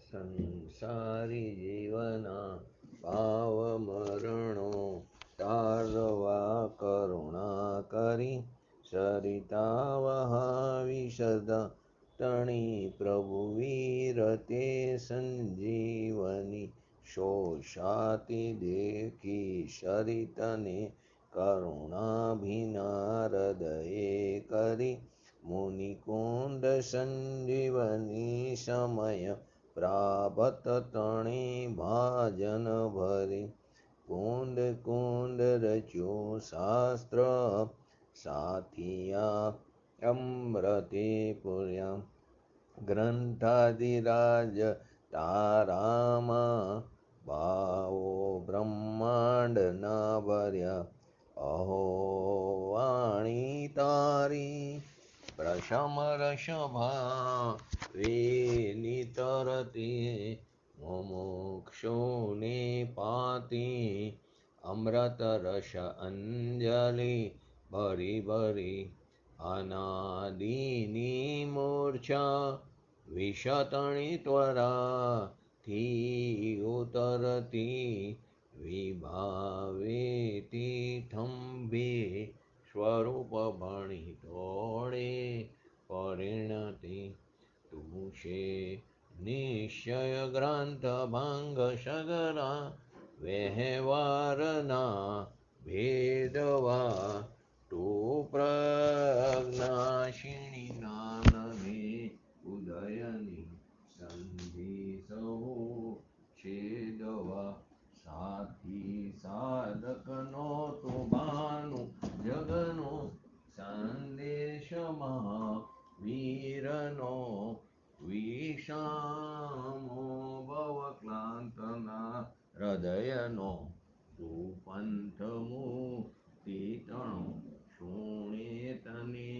સંસારી જીવના ભાવ મરણો તારવા કરુણા કરી સરિતા વહાવી સદા તણી પ્રભુ વીર તે સંજીવની શોષાતી દેખી સરિતને કરુણાભિના હૃદયે કરી મુનિકુંદ સંજીવની સમય પ્રાપ્ત તણી ભાજન ભરી કુંદ કુંદ રચ્યું શાસ્ત્ર સાથિયા અમૃતે પુર્યા ગ્રંથાદિરાજ તારામાં ભાવો બ્રહ્માંડ ના ભર્યા અહો વાણી તારી પ્રશમ રસભા વેની તરતી મુમુક્ષુને પાતી અમૃત રસ અંજલિ ભરી ભરી અનાદિની મૂર્છા વિષતણી ત્વરાથી ઉતરતી વિભાવેતી થંભે સ્વરૂપ ભણી તોડે પરિણતિ તુષે નિશ્ચય ગ્રંથ ભંગ સગરા વ્યવહારના ભેદવા તું પ્રજ્ઞાશીણી જ્ઞાનને ઉદયની સંધિ સહુ છેદવા સાથી સાધકનો તો ભાનુ જગનો સંદેશ મહાવીરનો વિષામો ભવક્લાંતના હૃદયનો તું પંથ મુક્તિ તણો શુણે તને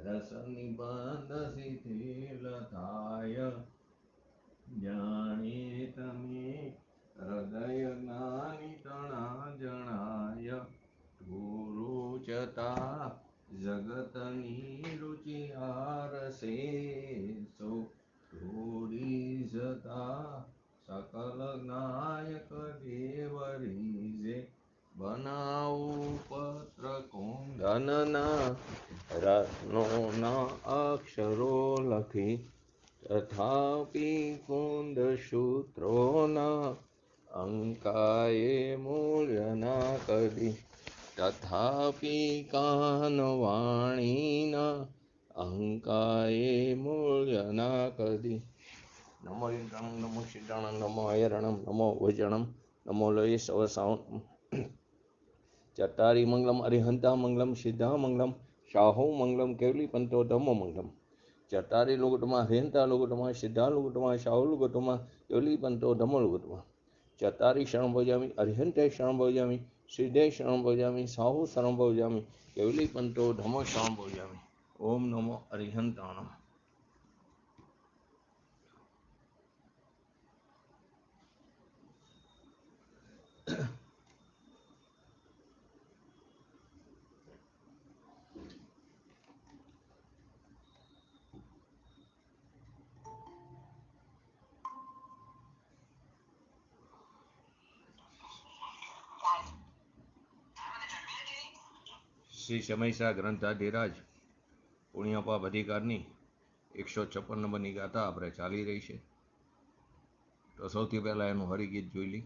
રસ નિબંધ શિથિલ થાય જાણે તમે હૃદય જ્ઞાની તણા જણાય તુરુચતા જગતની રુચિ આરસે સો થોડી જતા સકલ નાયક દેવરીજે બનાવું પત્ર કુંદનના રત્નોના અક્ષરો લખી તથાપિ કુંદ સૂત્રોના અંકાએ મૂલ્યના કદી તથાપિ કાનવાણીના અંકાએ મૂલ્યના કદી નમો ઇન્દ્રણમ નમો સિદ્ધાણમ નમો અયરણમ નમો વજણમ નમો લય સવસાવન ચટારી મંગલમ અરિહંતા મંગલમ સિદ્ધા મંગલમ શાહો મંગલમ કેવલી પંતો ધમ્મો મંગલમ ચટારી લુગટમાં હરિહંતા લુગટમાં સિદ્ધા લુગટમાં શાહો લુગટમાં કેવલી પંતો ધમ્મો લુગટમાં ચટારી શરણ ભોજામી અરિહંતે શરણ ભોજામી સિદ્ધે શરણ ભોજામી સાહુ શરણ ભોજામી કેવલી પંતો ધમ્મો શરણ ભોજામી ઓમ નમો અરિહંતાણમ. શ્રી સમયસા ગ્રંથાધિરાજ પુણ્યપાપ અધિકારની 156 નંબરની ગાથા આપણે ચાલી રહી છે. તો સૌથી પહેલા એનું હરિગીત જોઈ લઈ.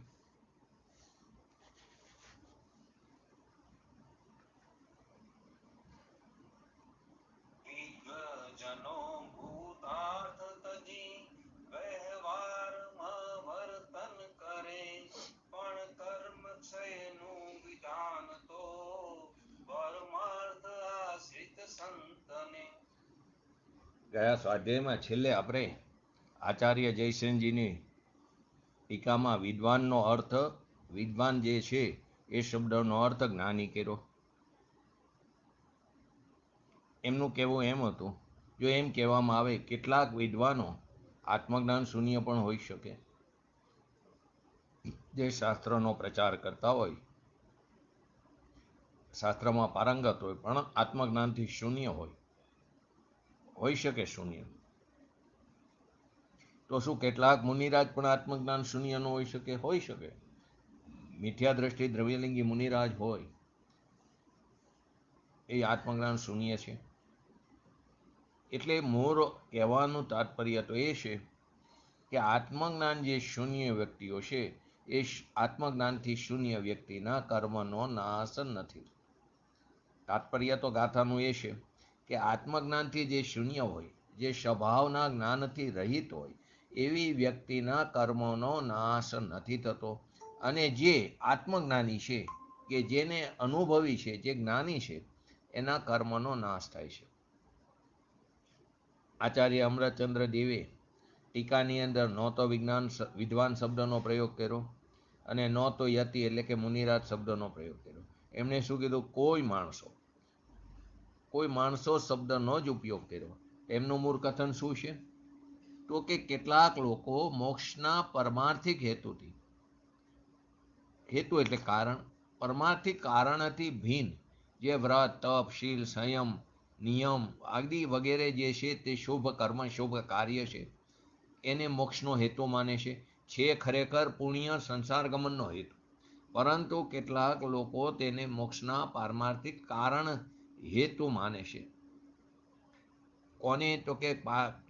ગયા સ્વાધ્યાયમાં છેલ્લે આપણે આચાર્ય જયસેનજીની ટીકામાં વિદ્વાનનો અર્થ, વિદ્વાન જે છે એ શબ્દનો અર્થ જ્ઞાની કર્યો. એમનું કહેવું એમ હતું, જો એમ કહેવામાં આવે કેટલાક વિદ્વાનો આત્મજ્ઞાન શૂન્ય પણ હોઈ શકે, જે શાસ્ત્રનો પ્રચાર કરતા હોય, શાસ્ત્રમાં પારંગત હોય, પણ આત્મજ્ઞાનથી શૂન્ય હોય શકે શૂન્ય. તો શું કેટલાક મુનિરાજ પણ આત્મજ્ઞાન શૂન્ય ન હોઈ શકે? હોઈ શકે. મિથ્યા દ્રષ્ટિ દ્રવ્યલિંગી મુનિરાજ હોય એ આત્મજ્ઞાન શૂન્ય છે. એટલે મોર કહેવાનું તાત્પર્ય તો એ છે કે આત્મજ્ઞાન જે શૂન્ય વ્યક્તિઓ છે એ આત્મજ્ઞાનથી શૂન્ય વ્યક્તિના કર્મનો નાશ નથી. તાત્પર્ય તો ગાથાનું એ છે કે આત્મજ્ઞાનથી જે શૂન્ય હોય, જે સ્વભાવના જ્ઞાનથી રહિત હોય, એવી વ્યક્તિના કર્મનો નાશ નથી થતો. અને જે આત્મજ્ઞાની છે, કે જેને અનુભવી છે, જે જ્ઞાની છે, એના કર્મનો નાશ થાય છે. આચાર્ય અમરચંદ્ર દેવે ટીકાની અંદર ન તો વિદ્વાન શબ્દનો પ્રયોગ કર્યો અને ન તો યતિ એટલે કે મુનિરાજ શબ્દનો પ્રયોગ કર્યો. એમણે શું કીધું? કોઈ માણસો શબ્દનો જ ઉપયોગ કર્યો. એમનું મૂળ કથન શું છે? તો કે કેટલાક લોકો મોક્ષના પરમાર્થિક હેતુથી, હેતુ એટલે કારણ, પરમાર્થિક કારણથી ભિન્ન જે વ્રત, તપ, શીલ, સંયમ, નિયમ આદિ વગેરે જે છે તે શુભ કર્મ, શુભ કાર્ય છે, એને મોક્ષનો હેતુ માને છે ખરેખર પુણ્ય સંસાર ગમનનો હેતુ. પરંતુ કેટલાક લોકો તેને મોક્ષના પારમાર્થિક કારણ હેતુ માને છે. કોને? તો કે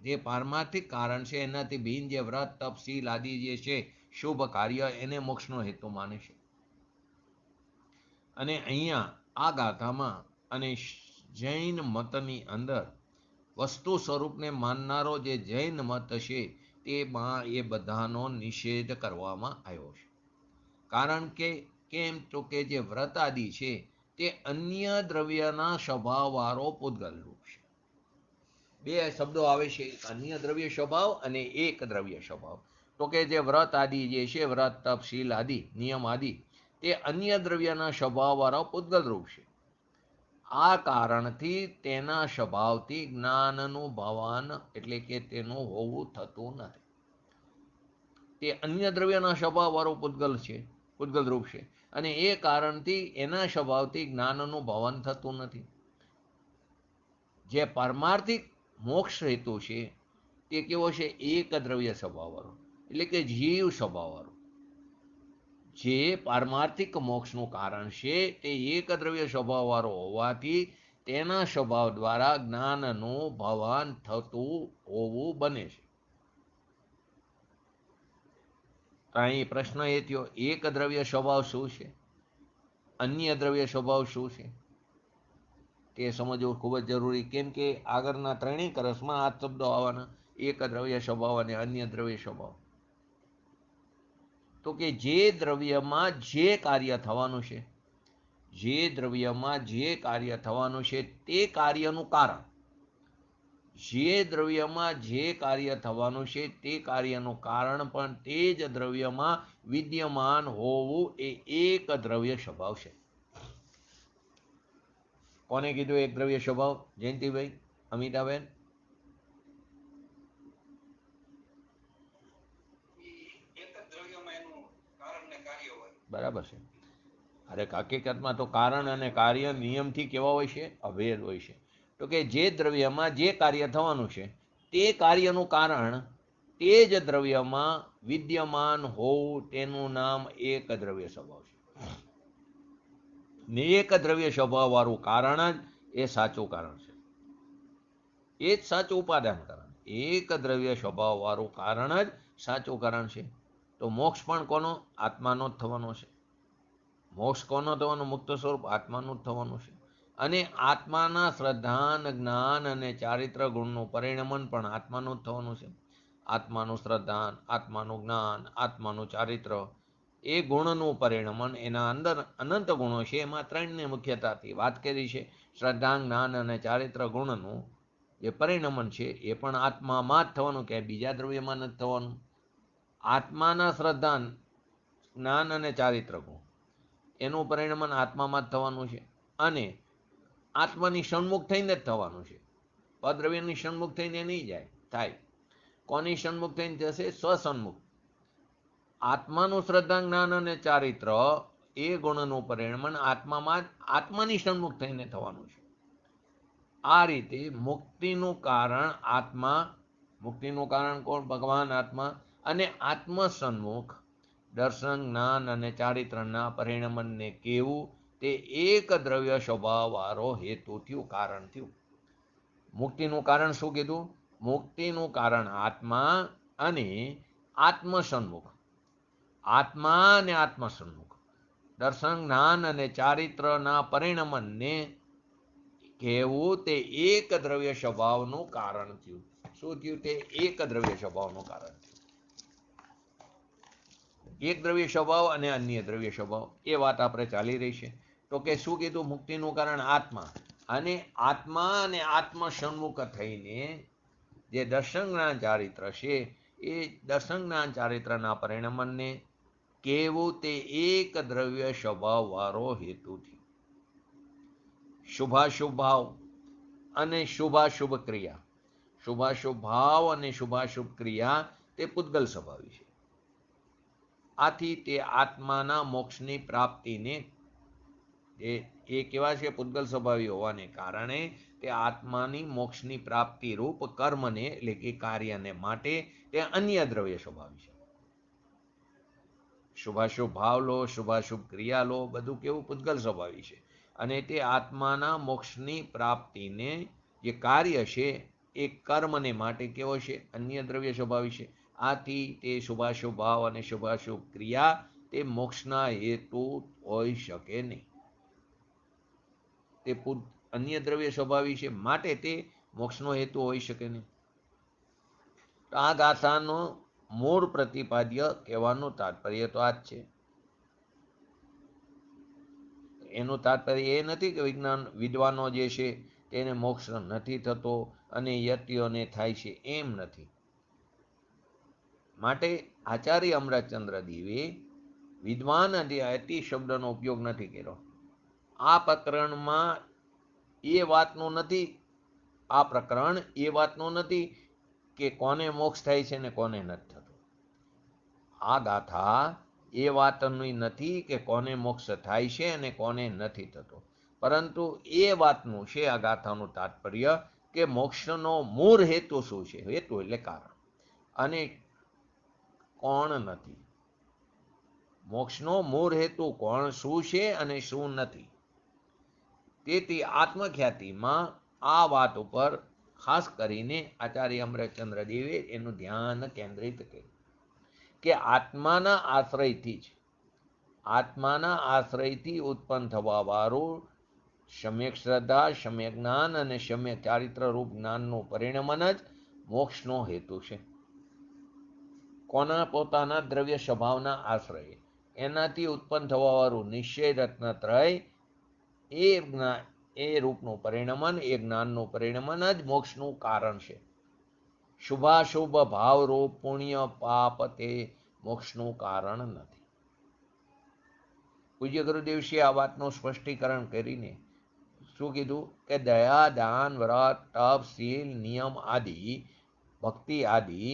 જે પારમાર્થિક કારણ છે એનાથી ભિન્ન જે વ્રત, તપ, શીલ આદિ જે છે શુભ કાર્ય, એને મોક્ષનો હેતુ માને છે. અને અહીંયા આ ગાથામાં અને જૈન મતની અંદર વસ્તુ સ્વરૂપને માનનારો જે જૈન મત છે તેમાં એ બધાનો નિષેધ કરવામાં આવ્યો છે. કારણ કે કેમ? તો કે જે વ્રત આદિ છે તે અન્ય દ્રવ્યના સ્વભાવવાળો પૂતગલ રૂપ છે. બે શબ્દો આવે છે, અન્ય દ્રવ્ય સ્વભાવ અને એક દ્રવ્ય સ્વભાવ. તો કે જે વ્રત આદિ જે છે, વ્રત, તપ, શીલ આદિ, નિયમ આદિ, તે અન્ય દ્રવ્યના સ્વભાવવાળા પૂતગલ રૂપ છે. આ કારણથી તેના સ્વભાવથી જ્ઞાનનું ભાવાન એટલે કે તેનું હોવું થતું નથી. તે અન્ય દ્રવ્યના સ્વભાવવાળો પૂતગલ રૂપ છે અને એ કારણથી એના સ્વભાવથી જ્ઞાનનું ભાવન થતું નથી. જે પારમાર્થિક મોક્ષ હેતુ છે તે કેવો છે? એક દ્રવ્ય સ્વભાવવાળો એટલે કે જીવ સ્વભાવવાળો. જે પારમાર્થિક મોક્ષનું કારણ છે તે એક દ્રવ્ય સ્વભાવવાળો હોવાથી તેના સ્વભાવ દ્વારા જ્ઞાનનું ભાવાન થતું હોવું બને છે. અહીં પ્રશ્ન એ થયો, એક દ્રવ્ય સ્વભાવ શું છે? અન્ય દ્રવ્ય સ્વભાવ શું છે? તે સમજવું ખૂબ જ જરૂરી. કેમ કે આગળના ત્રણેય કરસમાં આ શબ્દો આવવાના, એક દ્રવ્ય સ્વભાવ અને અન્ય દ્રવ્ય સ્વભાવ. તો કે જે દ્રવ્યમાં જે કાર્ય થવાનું છે, જે દ્રવ્યમાં જે કાર્ય થવાનું છે તે કાર્યનું કારણ, જે દ્રવ્યમાં જે કાર્ય થવાનું છે તે કાર્યનું કારણ પણ તે જ દ્રવ્યમાં વિદ્યમાન હોવું એ એક દ્રવ્ય સ્વભાવ છે. કોને કીધું એક દ્રવ્ય સ્વભાવ? જયંતિભાઈ, અમિતાબેન? બરાબર છે. અરે હકીકતમાં તો કારણ અને કાર્ય નિયમથી કેવા હોય છે? અભેદ હોય છે. તો કે જે દ્રવ્યમાં જે કાર્ય થવાનું છે તે કાર્યનું કારણ તે જ દ્રવ્યમાં વિદ્યમાન હોવું તેનું નામ એક દ્રવ્ય સ્વભાવ છે. ને એક દ્રવ્ય સ્વભાવવાળું કારણ જ એ સાચું કારણ છે. એ જ સાચું ઉપાદાન કારણ. એક દ્રવ્ય સ્વભાવવાળું કારણ જ સાચું કારણ છે. તો મોક્ષ પણ કોનો? આત્માનો જ થવાનો છે. મોક્ષ કોનો થવાનો? મુક્ત સ્વરૂપ આત્માનું જ થવાનું છે. અને આત્માના શ્રદ્ધાન, જ્ઞાન અને ચારિત્ર ગુણનું પરિણમન પણ આત્માનું જ થવાનું છે. આત્માનું શ્રદ્ધાન, આત્માનું જ્ઞાન, આત્માનું ચારિત્ર, એ ગુણનું પરિણમન, એના અંદર અનંત ગુણો છે, એમાં ત્રણને મુખ્યતાથી વાત કરી છે. શ્રદ્ધા, જ્ઞાન અને ચારિત્ર ગુણનું જે પરિણમન છે એ પણ આત્મામાં જ થવાનું, કે બીજા દ્રવ્યમાં નથી થવાનું. આત્માના શ્રદ્ધા, જ્ઞાન અને ચારિત્ર ગુણ એનું પરિણમન આત્મામાં જ થવાનું છે. અને આત્માની સન્મુખ થઈને જ થવાનું છે. પદ્રવ્યની સન્મુખ થઈને નહીં જાય થાય. કોની સન્મુખ થઈને થશે? સ્વસન્મુખ. આત્માનું શ્રદ્ધા, જ્ઞાન અને ચારિત્ર એ ગુણનું પરિણમન આત્મામાં જ આત્માની સન્મુખ થઈને થવાનું છે. આ રીતે મુક્તિનું કારણ આત્મા મુક્તિનું કારણ કોણ? ભગવાન આત્મા. અને આત્મ સન્મુખ દર્શન, જ્ઞાન અને ચારિત્રના પરિણમનને કેવું તે એક દ્રવ્ય સ્વભાવવાળો હેતુ થયું, કારણ થયું. મુક્તિનું કારણ શું કીધું? મુક્તિનું કારણ આત્મા અને આત્મ સન્મુખ. આત્મા અને આત્મ સન્મુખ દર્શન, જ્ઞાન અને ચારિત્રના પરિણમનને કહેવું તે એક દ્રવ્ય સ્વભાવનું કારણ થયું. શું થયું? તે એક દ્રવ્ય સ્વભાવનું કારણ થયું. એક દ્રવ્ય સ્વભાવ અને અન્ય દ્રવ્ય સ્વભાવ, એ વાત આપણે ચાલી રહી છે. તો કે શું કીધું? મુક્તિનું કારણ આત્મા, અને આત્મા અને આત્મ સન્મુખ થઈને જે દર્શન, જ્ઞાન, ચારિત્ર છે, એ દર્શન, જ્ઞાન, ચારિત્રના પરિણમનને કેવું તે એક દ્રવ્ય સ્વભાવવાળો હેતુ થયો. શુભાશુભ ભાવ અને શુભાશુભ ક્રિયા. શુભાશુભ ભાવ અને શુભાશુભ ક્રિયા તે પૂતગલ સ્વભાવી છે. આથી તે આત્માના મોક્ષની પ્રાપ્તિને, એ કેવા છે? પૂતગલ સ્વભાવી હોવાને કારણે તે આત્માની મોક્ષની પ્રાપ્તિ રૂપ કર્મને, એટલે કે કાર્યને માટે તે અન્ય દ્રવ્ય સ્વભાવી છે. શુભાશુભ ભાવ લો, શુભાશુભ ક્રિયા લો, બધું કેવું? પૂતગલ સ્વભાવી છે. અને તે આત્માના મોક્ષની પ્રાપ્તિને જે કાર્ય છે એ કર્મને માટે કેવો છે? અન્ય દ્રવ્ય સ્વભાવી છે. આથી તે શુભાશુભ ભાવ અને શુભાશુભ ક્રિયા તે મોક્ષના હેતુ હોઈ શકે નહીં. તે અન્ય દ્રવ્ય સ્વભાવી છે, માટે તે મોક્ષનો હેતુ હોઈ શકે નહીં. તો આ ગાથાનો મૂળ પ્રતિપાદ્ય કહેવાનું તાત્પર્ય તો આ જ છે. એનું તાત્પર્ય એ નથી કે વિદ્વાનો જે છે તેને મોક્ષ નથી થતો અને યતિઓને થાય છે, એમ નથી. માટે આચાર્ય અમરચંદ્ર દેવે વિદ્વાન અને યતિ શબ્દનો ઉપયોગ નથી કર્યો. આ પ્રકરણમાં એ વાતનું નથી, આ પ્રકરણ એ વાતનું નથી કે કોને મોક્ષ થાય છે ને કોને નથી થતો. આ ગાથા એ વાતની નથી કે કોને મોક્ષ થાય છે અને કોને નથી થતો, પરંતુ એ વાતનું છે આ ગાથાનું તાત્પર્ય કે મોક્ષનો મૂળ હેતુ શું છે? હેતુ એટલે કારણ, અને કોણ નથી. મોક્ષનો મૂળ હેતુ કોણ, શું છે અને શું નથી. તેથી આત્મખ્યાતિમાં આ વાત ઉપર ખાસ કરીને આચાર્ય અમરચંદ્ર દેવે એનું ધ્યાન કેન્દ્રિત કર્યું કે આત્માના આશ્રયથી ઉત્પન્ન થવા વાળું સમ્યક શ્રદ્ધા, સમ્યક જ્ઞાન અને સમ્યક ચારિત્ર રૂપ જ્ઞાનનું પરિણમન જ મોક્ષનો હેતુ છે. કોના? પોતાના દ્રવ્ય સ્વભાવના આશ્રય, એનાથી ઉત્પન્ન થવા વાળું નિશ્ચય રત્નત્રય, એ રૂપનું પરિણમન, એ જ્ઞાનનું પરિણમન જ મોક્ષનું કારણ છે. શુભાશુભ ભાવરૂપ પુણ્ય પાપ તે મોક્ષનું કારણ નથી. પૂજ્ય ગુરુદેવશ્રીએ આ વાતનું સ્પષ્ટીકરણ કરીને શું કીધું? કે દયા, દાન, વ્રત, તપ, શીલ, નિયમ આદિ, ભક્તિ આદિ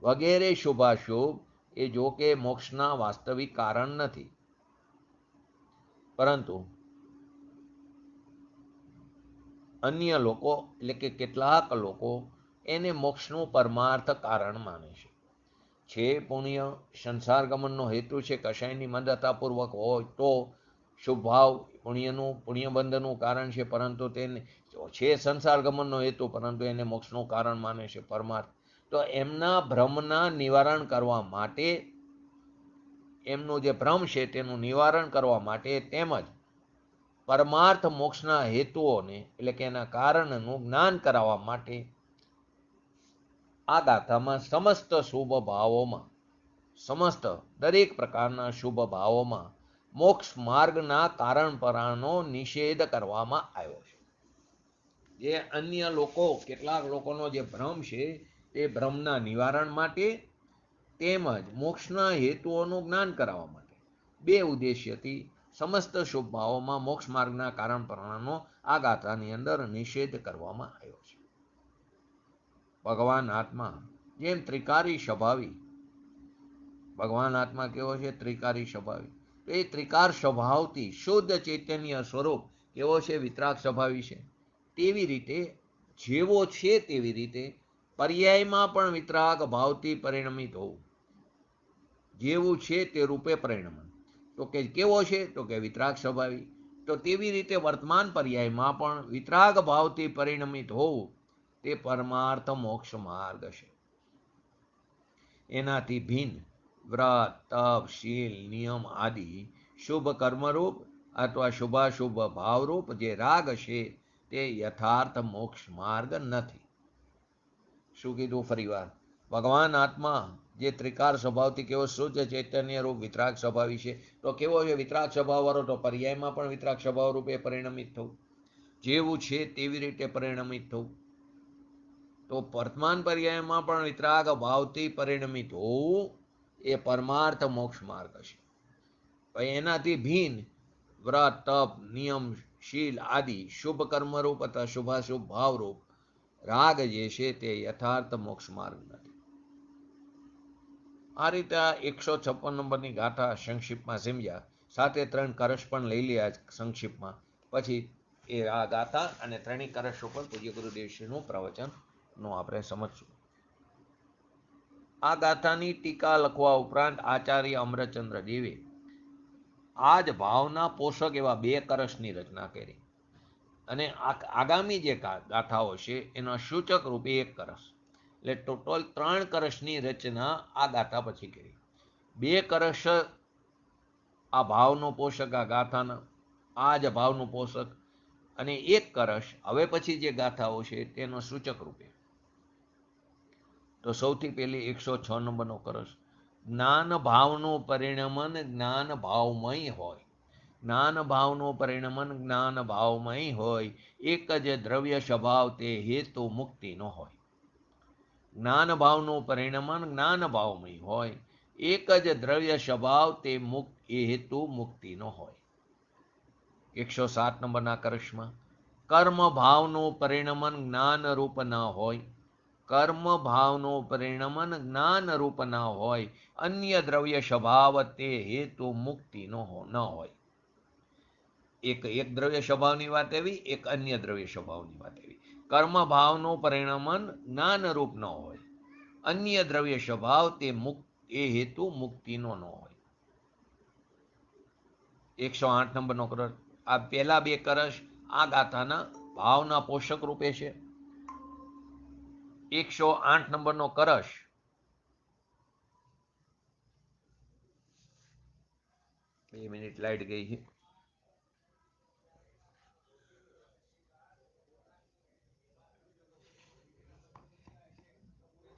વગેરે શુભાશુભ એ જો કે મોક્ષના વાસ્તવિક કારણ નથી, પરંતુ અન્ય લોકો, એટલે કે કેટલાક લોકો એને મોક્ષનું પરમાર્થ કારણ માને છે. પુણ્ય સંસાર ગમનનો હેતુ છે, કશાયની મદતાપૂર્વક હોય તો શુભ ભાવ પુણ્યબંધનું કારણ છે, પરંતુ તેને છે સંસાર ગમનનો હેતુ, પરંતુ એને મોક્ષનું કારણ માને છે, પરમાર્થ. તો એમના ભ્રમના નિવારણ કરવા માટે, એમનું જે ભ્રમ છે તેનું નિવારણ કરવા માટે, તેમજ પરમાર્થ મોક્ષના હેતુઓને, એટલે કે એના કારણનું જ્ઞાન કરાવવા માટે આ ગાથામાં સમસ્ત દરેક પ્રકારના શુભ ભાવોમાં મોક્ષ માર્ગના કારણપરાનો નિષેધ કરવામાં આવ્યો છે. જે અન્ય લોકો, કેટલાક લોકોનો જે ભ્રમ છે તે ભ્રમના નિવારણ માટે તેમજ મોક્ષના હેતુઓનું જ્ઞાન કરાવવા માટે, બે ઉદ્દેશ્યથી સમસ્ત શુભ ભાવોમાં મોક્ષ માર્ગના કારણપરાનો આ ગાથાની અંદર નિષેધ કરવામાં આવ્યો છે. ભગવાન આત્મા જેમ ત્રિકારી સ્વભાવી, ભગવાન આત્મા કેવો છે? ત્રિકારી સ્વભાવી. તો એ ત્રિકાર સ્વભાવથી શુદ્ધ ચૈતન્ય સ્વરૂપ કેવો છે? વિતરાગ સ્વભાવી છે. તેવી રીતે જેવો છે તેવી રીતે પર્યાયમાં પણ વિતરાગ ભાવથી પરિણમિત હોવું. જેવું છે તે રૂપે પરિણમન. તો કે કેવો છે? તો કે વિતરાગ સ્વભાવી. તો તેવી રીતે વર્તમાન પર્યાયમાં પણ વિતરાગ ભાવથી પરિણમિત હોવું તે પરમાર્થ મોક્ષ માર્ગ છે. એનાથી ભિન્ન વ્રત, તપ, શીલ, નિયમ આદિ શુભ કર્મરૂપ અથવા શુભાશુભ ભાવરૂપ જે રાગ છે તે યથાર્થ મોક્ષ માર્ગ નથી. શું કીધું ફરી વાર? ભગવાન આત્મા જે ત્રિકાર સ્વભાવથી કેવો શુદ્ધ ચૈતન્ય રૂપ વિતરાગ સ્વભાવી છે. તો કેવો છે વિતરાગ સ્વભાવ વાળો? તો પર્યાયમાં પણ વિતરાગ સ્વભાવ રૂપે પરિણમિત થવું, જેવું છે તેવી રીતે પરિણમિત થવું. તો વર્તમાન પર્યાયમાં પણ વિતરાગ ભાવથી પરિણમિત હોવું એ પરમાર્થ મોક્ષ માર્ગ છે. એનાથી ભિન્ન વ્રત, તપ, નિયમ, શીલ આદિ શુભ કર્મરૂપ અથવા શુભાશુભ ભાવરૂપ રાગ જે છે તે યથાર્થ મોક્ષ માર્ગ નથી. આ રીતે આ 156 નંબરની ગાથા સંક્ષિપ્તમાં સમજ્યા. સાથે 3 કરશ પણ લઈ લ્યા સંક્ષિપ્તમાં. પછી એ આ ગાથા અને 3 કરશ ઉપર પૂજ્ય ગુરુદેવશ્રીનું પ્રવચનનું આપણે સમજશું. આ ગાથાની ટીકા લખવા ઉપરાંત આચાર્ય અમરચંદ્ર દેવે આ જ ભાવના પોષક એવા 2 કરશની રચના કરી અને આગામી જે ગાથાઓ છે એના સૂચક રૂપે 1 કરશ, એટલે ટોટલ 3 કરશની રચના આ ગાથા પછી કરી. 2 કરશ આ ભાવનો પોષક, આ ગાથાના આ જ ભાવનું પોષક, અને 1 કરશ હવે પછી જે ગાથાઓ છે તેનો સૂચક રૂપે. તો સૌથી પહેલી 106 નંબરનો કરશ. જ્ઞાન ભાવનું પરિણમન જ્ઞાન ભાવમય હોય. જ્ઞાન ભાવનું પરિણમન જ્ઞાન ભાવમય હોય. એક જ દ્રવ્ય સ્વભાવ તે હેતુ મુક્તિનો હોય. જ્ઞાન ભાવનું પરિણમન જ્ઞાન ભાવમય હોય. એક જ દ્રવ્ય સ્વભાવ તે હેતુ મુક્તિનો હોય. 107 નંબરના કરશમાં કર્મ ભાવનું પરિણમન જ્ઞાન રૂપ ન હોય. કર્મ ભાવનું પરિણમન જ્ઞાન રૂપ ન હોય. અન્ય દ્રવ્ય સ્વભાવ તે હેતુ મુક્તિનો ન હોય. એક દ્રવ્ય સ્વભાવની વાત એવી, એક અન્ય દ્રવ્ય સ્વભાવની વાત એવી. કર્મ ભાવનું પરિણમન જ્ઞાન રૂપ ન હોય. અન્ય દ્રવ્ય સ્વભાવ તે હેતુ મુક્તિનો ન હોય. 108 નંબરનો કરશ. આ પહેલા 2 કરશ આ ગાથાના ભાવના પોષક રૂપે છે. 108 નંબરનો કરશ બે મિનિટ લાઈટ ગઈ છે.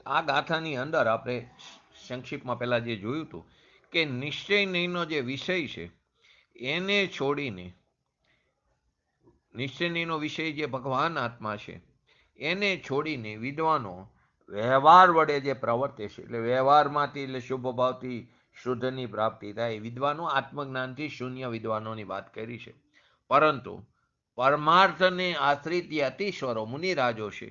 આ ગાથાની અંદર આપણે સંક્ષિપ્તમાં પહેલા જે જોયું હતું કે નિશ્ચય નહીંનો જે વિષય છે એને છોડીને, નિશ્ચય નહીંનો વિષય જે ભગવાન આત્મા છે એને છોડીને વિદ્વાનો વ્યવહાર વડે જે પ્રવર્તે છે, એટલે વ્યવહારમાંથી એટલે શુભ ભાવથી શુદ્ધની પ્રાપ્તિ થાય. વિદ્વાનો આત્મજ્ઞાનથી શૂન્ય વિદ્વાનોની વાત કરી છે. પરંતુ પરમાર્થને આશ્રિત જે અતિશ્વરો મુનિરાજો છે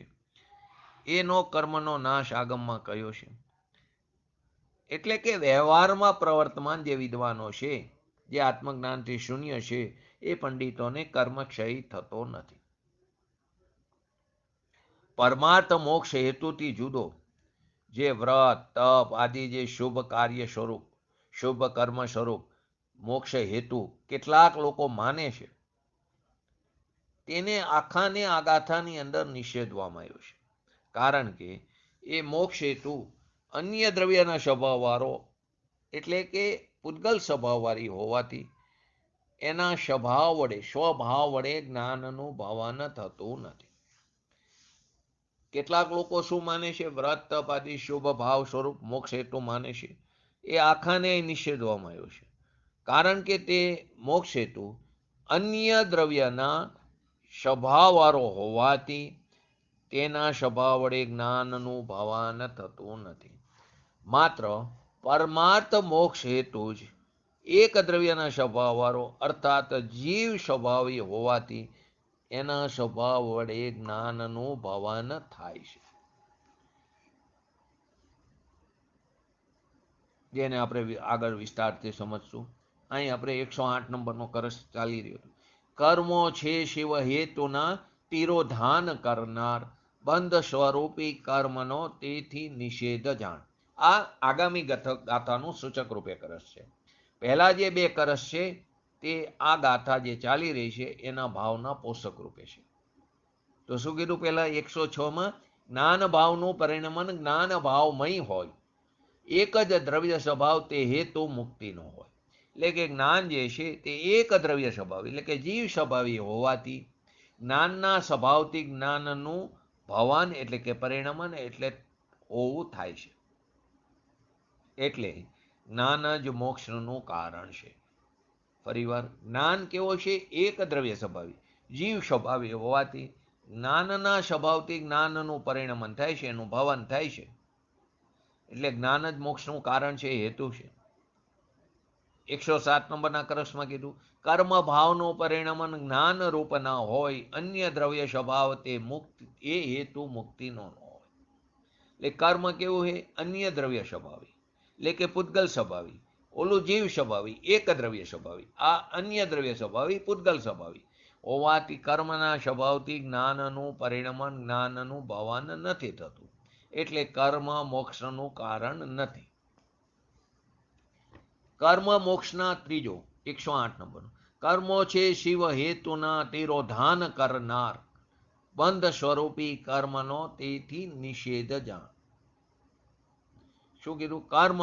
એનો કર્મનો નાશ આગમમાં કયો છે. એટલે કે વ્યવહારમાં પ્રવર્તમાન જે વિદ્વાનો છે, જે આત્મજ્ઞાનથી શૂન્ય છે, એ પંડિતોને કર્મક્ષય થતો નથી. પરમાર્થ મોક્ષ હેતુથી જુદો જે વ્રત, તપ આદિ જે શુભ કાર્ય સ્વરૂપ, શુભ કર્મ સ્વરૂપ મોક્ષ હેતુ કેટલાક લોકો માને છે, તેને આખાને આ ગાથાની અંદર નિષેધવામાં આવ્યો છે. કારણ કે એ મોક્ષ હેતુ અન્ય દ્રવ્યના સ્વભાવવાળો, એટલે કે પૂતગલ સ્વભાવવાળી હોવાથી એના સ્વભાવ વડે જ્ઞાનનું ભાવાન થતું નથી. કેટલાક લોકો શું માને છે? વ્રત, તપ આદિ શુભ ભાવ સ્વરૂપ મોક્ષ હેતુ માને છે. એ આખાને નિષેધવામાં આવ્યો છે. કારણ કે તે મોક્ષ હેતુ અન્ય દ્રવ્યના સ્વભાવવાળો હોવાથી તેના સ્વભાવ વડે જ્ઞાનનું ભાવાન થતું નથી. માત્ર પરમાર્થ મોક્ષ હેતુ જ એક દ્રવ્યના સ્વભાવવાળો અર્થાત જીવ સ્વભાવી હોવાથી એના સ્વભાવ વડે જ્ઞાનનું ભાવાન થાય છે. જેને આપણે આગળ વિસ્તારથી સમજશું. અહીં આપણે 108 નંબરનો કરશ ચાલી રહ્યો. કર્મો છે શિવ હેતુના તિરોધાન કરનાર બંધ સ્વરૂપી કર્મનો તેથી નિષેધ જાણ. આ આગામી ગાથાનું સૂચક રૂપે કરસ છે. પહેલા જે બે કરસ છે તે આ ગાથા જે ચાલી રહી છે એના ભાવના પોષક રૂપે છે. તો શું કીધું પહેલા 106માં? જ્ઞાન ભાવનું પરિણમન જ્ઞાન ભાવમય હોય, એક જ દ્રવ્ય સ્વભાવ તે હેતુ મુક્તિનો હોય. એટલે કે જ્ઞાન જે છે તે એક દ્રવ્ય સ્વભાવ એટલે કે જીવ સ્વભાવી હોવાથી જ્ઞાનના સ્વભાવથી જ્ઞાનનું ભવન એટલે કે પરિણમન એટલે હોવું થાય છે. એટલે જ્ઞાન જ મોક્ષનું કારણ છે. ફરીવાર, જ્ઞાન કેવો છે? એક દ્રવ્ય સ્વભાવી જીવ સ્વભાવી હોવાથી જ્ઞાનના સ્વભાવથી જ્ઞાનનું પરિણમન થાય છે, એનું ભવન થાય છે. એટલે જ્ઞાન જ મોક્ષનું કારણ છે, હેતુ છે. 107 નંબરના કરસમાં કીધું, કર્મ ભાવનું પરિણમન જ્ઞાન રૂપ ના હોય, અન્ય દ્રવ્ય સ્વભાવ તે મુક્તિ એ હેતુ મુક્તિનો ન હોય. એટલે કર્મ કેવું છે? અન્ય દ્રવ્ય સ્વભાવી એટલે કે પૂતગલ સ્વભાવી. ઓલું જીવ સ્વભાવી એક દ્રવ્ય સ્વભાવી, આ અન્ય દ્રવ્ય સ્વભાવી પૂતગલ સ્વભાવી હોવાથી કર્મના સ્વભાવથી જ્ઞાનનું પરિણમન જ્ઞાનનું ભવન નથી થતું. એટલે કર્મ મોક્ષનું કારણ નથી. કર્મ મોક્ષના ત્રીજો 108 નંબર, કર્મો છે શિવ હેતુના તિરોધાન કરનાર, બંધ સ્વરૂપી કર્મનો તેથી નિષેધ જાણ. શું કીધું? કર્મ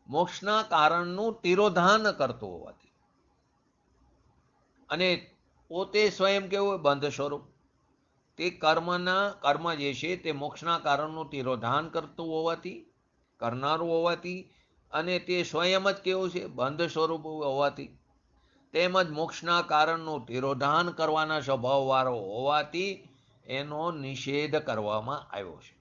મોક્ષના કારણનું તિરોધાન કરતું હોવાથી અને પોતે સ્વયં કેવું? બંધ સ્વરૂપ. તે કર્મ જે છે તે મોક્ષના કારણનું તિરોધાન કરતું હોવાથી, કરનારું હોવાથી, અને તે સ્વયં જ કેવું છે? બંધ સ્વરૂપ હોવાથી, તેમજ મોક્ષના કારણનું તિરોધાન કરવાના સ્વભાવવાળો હોવાથી એનો નિષેધ કરવામાં આવ્યો છે.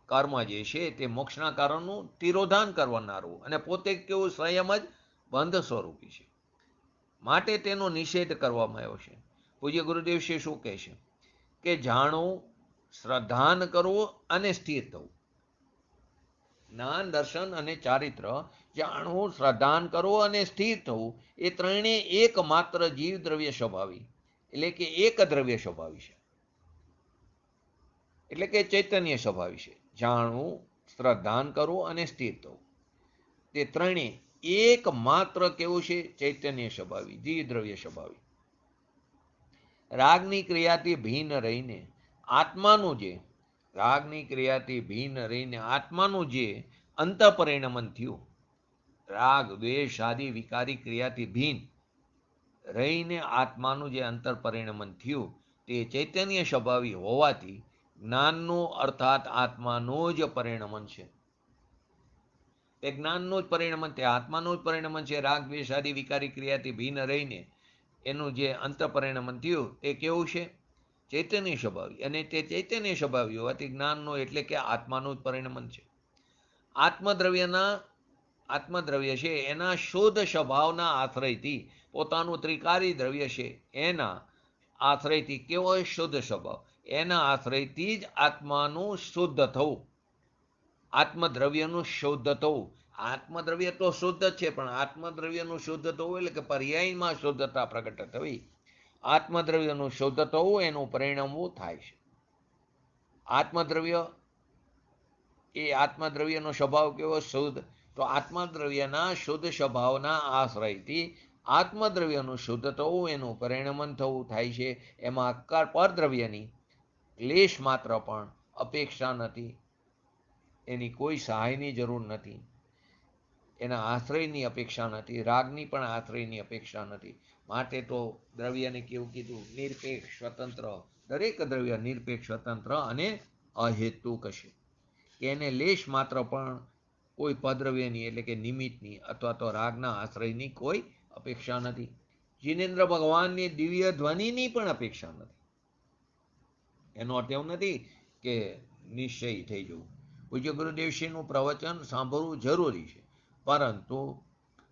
કર્મ જે છે તે મોક્ષના કારણનું તિરોધાન કરનારું અને પોતે કેવું? સ્વયં જ બંધ સ્વરૂપી છે, માટે તેનો નિષેધ કરવામાં આવ્યો છે. પૂજ્ય ગુરુદેવ શ્રી શું કહે છે કે જાણવું, શ્રદ્ધાન કરવું અને સ્થિર થવું. જ્ઞાન, દર્શન અને ચારિત્ર જાણવું, શ્રદ્ધાન કરવું અને સ્થિર થવું એ ત્રણેય એકમાત્ર જીવ દ્રવ્ય સ્વભાવી એટલે કે એક દ્રવ્ય સ્વભાવી છે, એટલે કે ચૈતન્ય સ્વભાવી છે. જાણવું, શ્રદ્ધાન કરવું અને સ્થિર થવું તે ત્રણેય એકમાત્ર કેવું છે? ચૈતન્ય સ્વભાવી જીવ દ્રવ્ય સ્વભાવી. રાગની ક્રિયાથી ભિન્ન રહીને આત્માનું જે આત્માનું જે અંતઃપરિણમન થયું, રાગ, દ્વેષ આદિ વિકારી ક્રિયાથી ભિન્ન રહીને આત્માનું જે અંતઃપરિણમન થયું તે ચૈતન્ય સ્વભાવી હોવાથી જ્ઞાનનું અર્થાત આત્માનું જ પરિણમન છે. તે જ્ઞાનનું જ પરિણમન, તે આત્માનું જ પરિણમન છે. રાગ, દ્વેષ આદિ વિકારી ક્રિયાથી ભિન્ન રહીને એનું જે અંતઃપરિણમન થયું તે કેવું છે? ચૈતન્ય સ્વભાવી. અને તે ચૈતન્ય સ્વભાવી હોવાથી જ્ઞાનનું એટલે કે આત્માનું જ પરિણમન છે. આત્મદ્રવ્ય છે એના શુદ્ધ સ્વભાવના આશ્રયથી પોતાનું ત્રિકારી દ્રવ્ય છે એના આશ્રયથી કેવો શુદ્ધ સ્વભાવ, એના આશ્રયથી જ આત્માનું શુદ્ધ થવું, આત્મદ્રવ્યનું શુદ્ધ થવું. આત્મદ્રવ્ય તો શુદ્ધ જ છે, પણ આત્મદ્રવ્યનું શુદ્ધ થવું એટલે કે પર્યાયમાં શુદ્ધતા પ્રગટ થવી. આત્મદ્રવ્યનું શુદ્ધ થવું એનું પરિણમવું થાય છે. આત્મદ્રવ્યનો સ્વભાવ કેવો? શુદ્ધ. તો આત્મદ્રવ્યના શુદ્ધ સ્વભાવના આશ્રયથી આત્મદ્રવ્યનું શુદ્ધ થવું એનું પરિણમન થવું થાય છે. એમાં પરદ્રવ્યની ક્લેશ માત્ર પણ અપેક્ષા નથી, એની કોઈ સહાયની જરૂર નથી, એના આશ્રયની અપેક્ષા નથી, રાગની પણ આશ્રયની અપેક્ષા નથી. માટે તો દ્રવ્યને કેવું કીધું? નિરપેક્ષ, સ્વતંત્ર. દરેક દ્રવ્ય નિરપેક્ષ, સ્વતંત્ર અને અહેતુક છે, કે એને લેશ માત્ર પણ કોઈ પદ્રવ્યની એટલે કે નિમિત્તની અથવા તો રાગના આશ્રયની કોઈ અપેક્ષા નથી. જીનેન્દ્ર ભગવાનની દિવ્ય ધ્વનિની પણ અપેક્ષા નથી. એનો અર્થ એવું નથી કે નિશ્ચય થઈ જવું. પૂજ્ય ગુરુદેવશ્રીનું પ્રવચન સાંભળવું જરૂરી છે, પરંતુ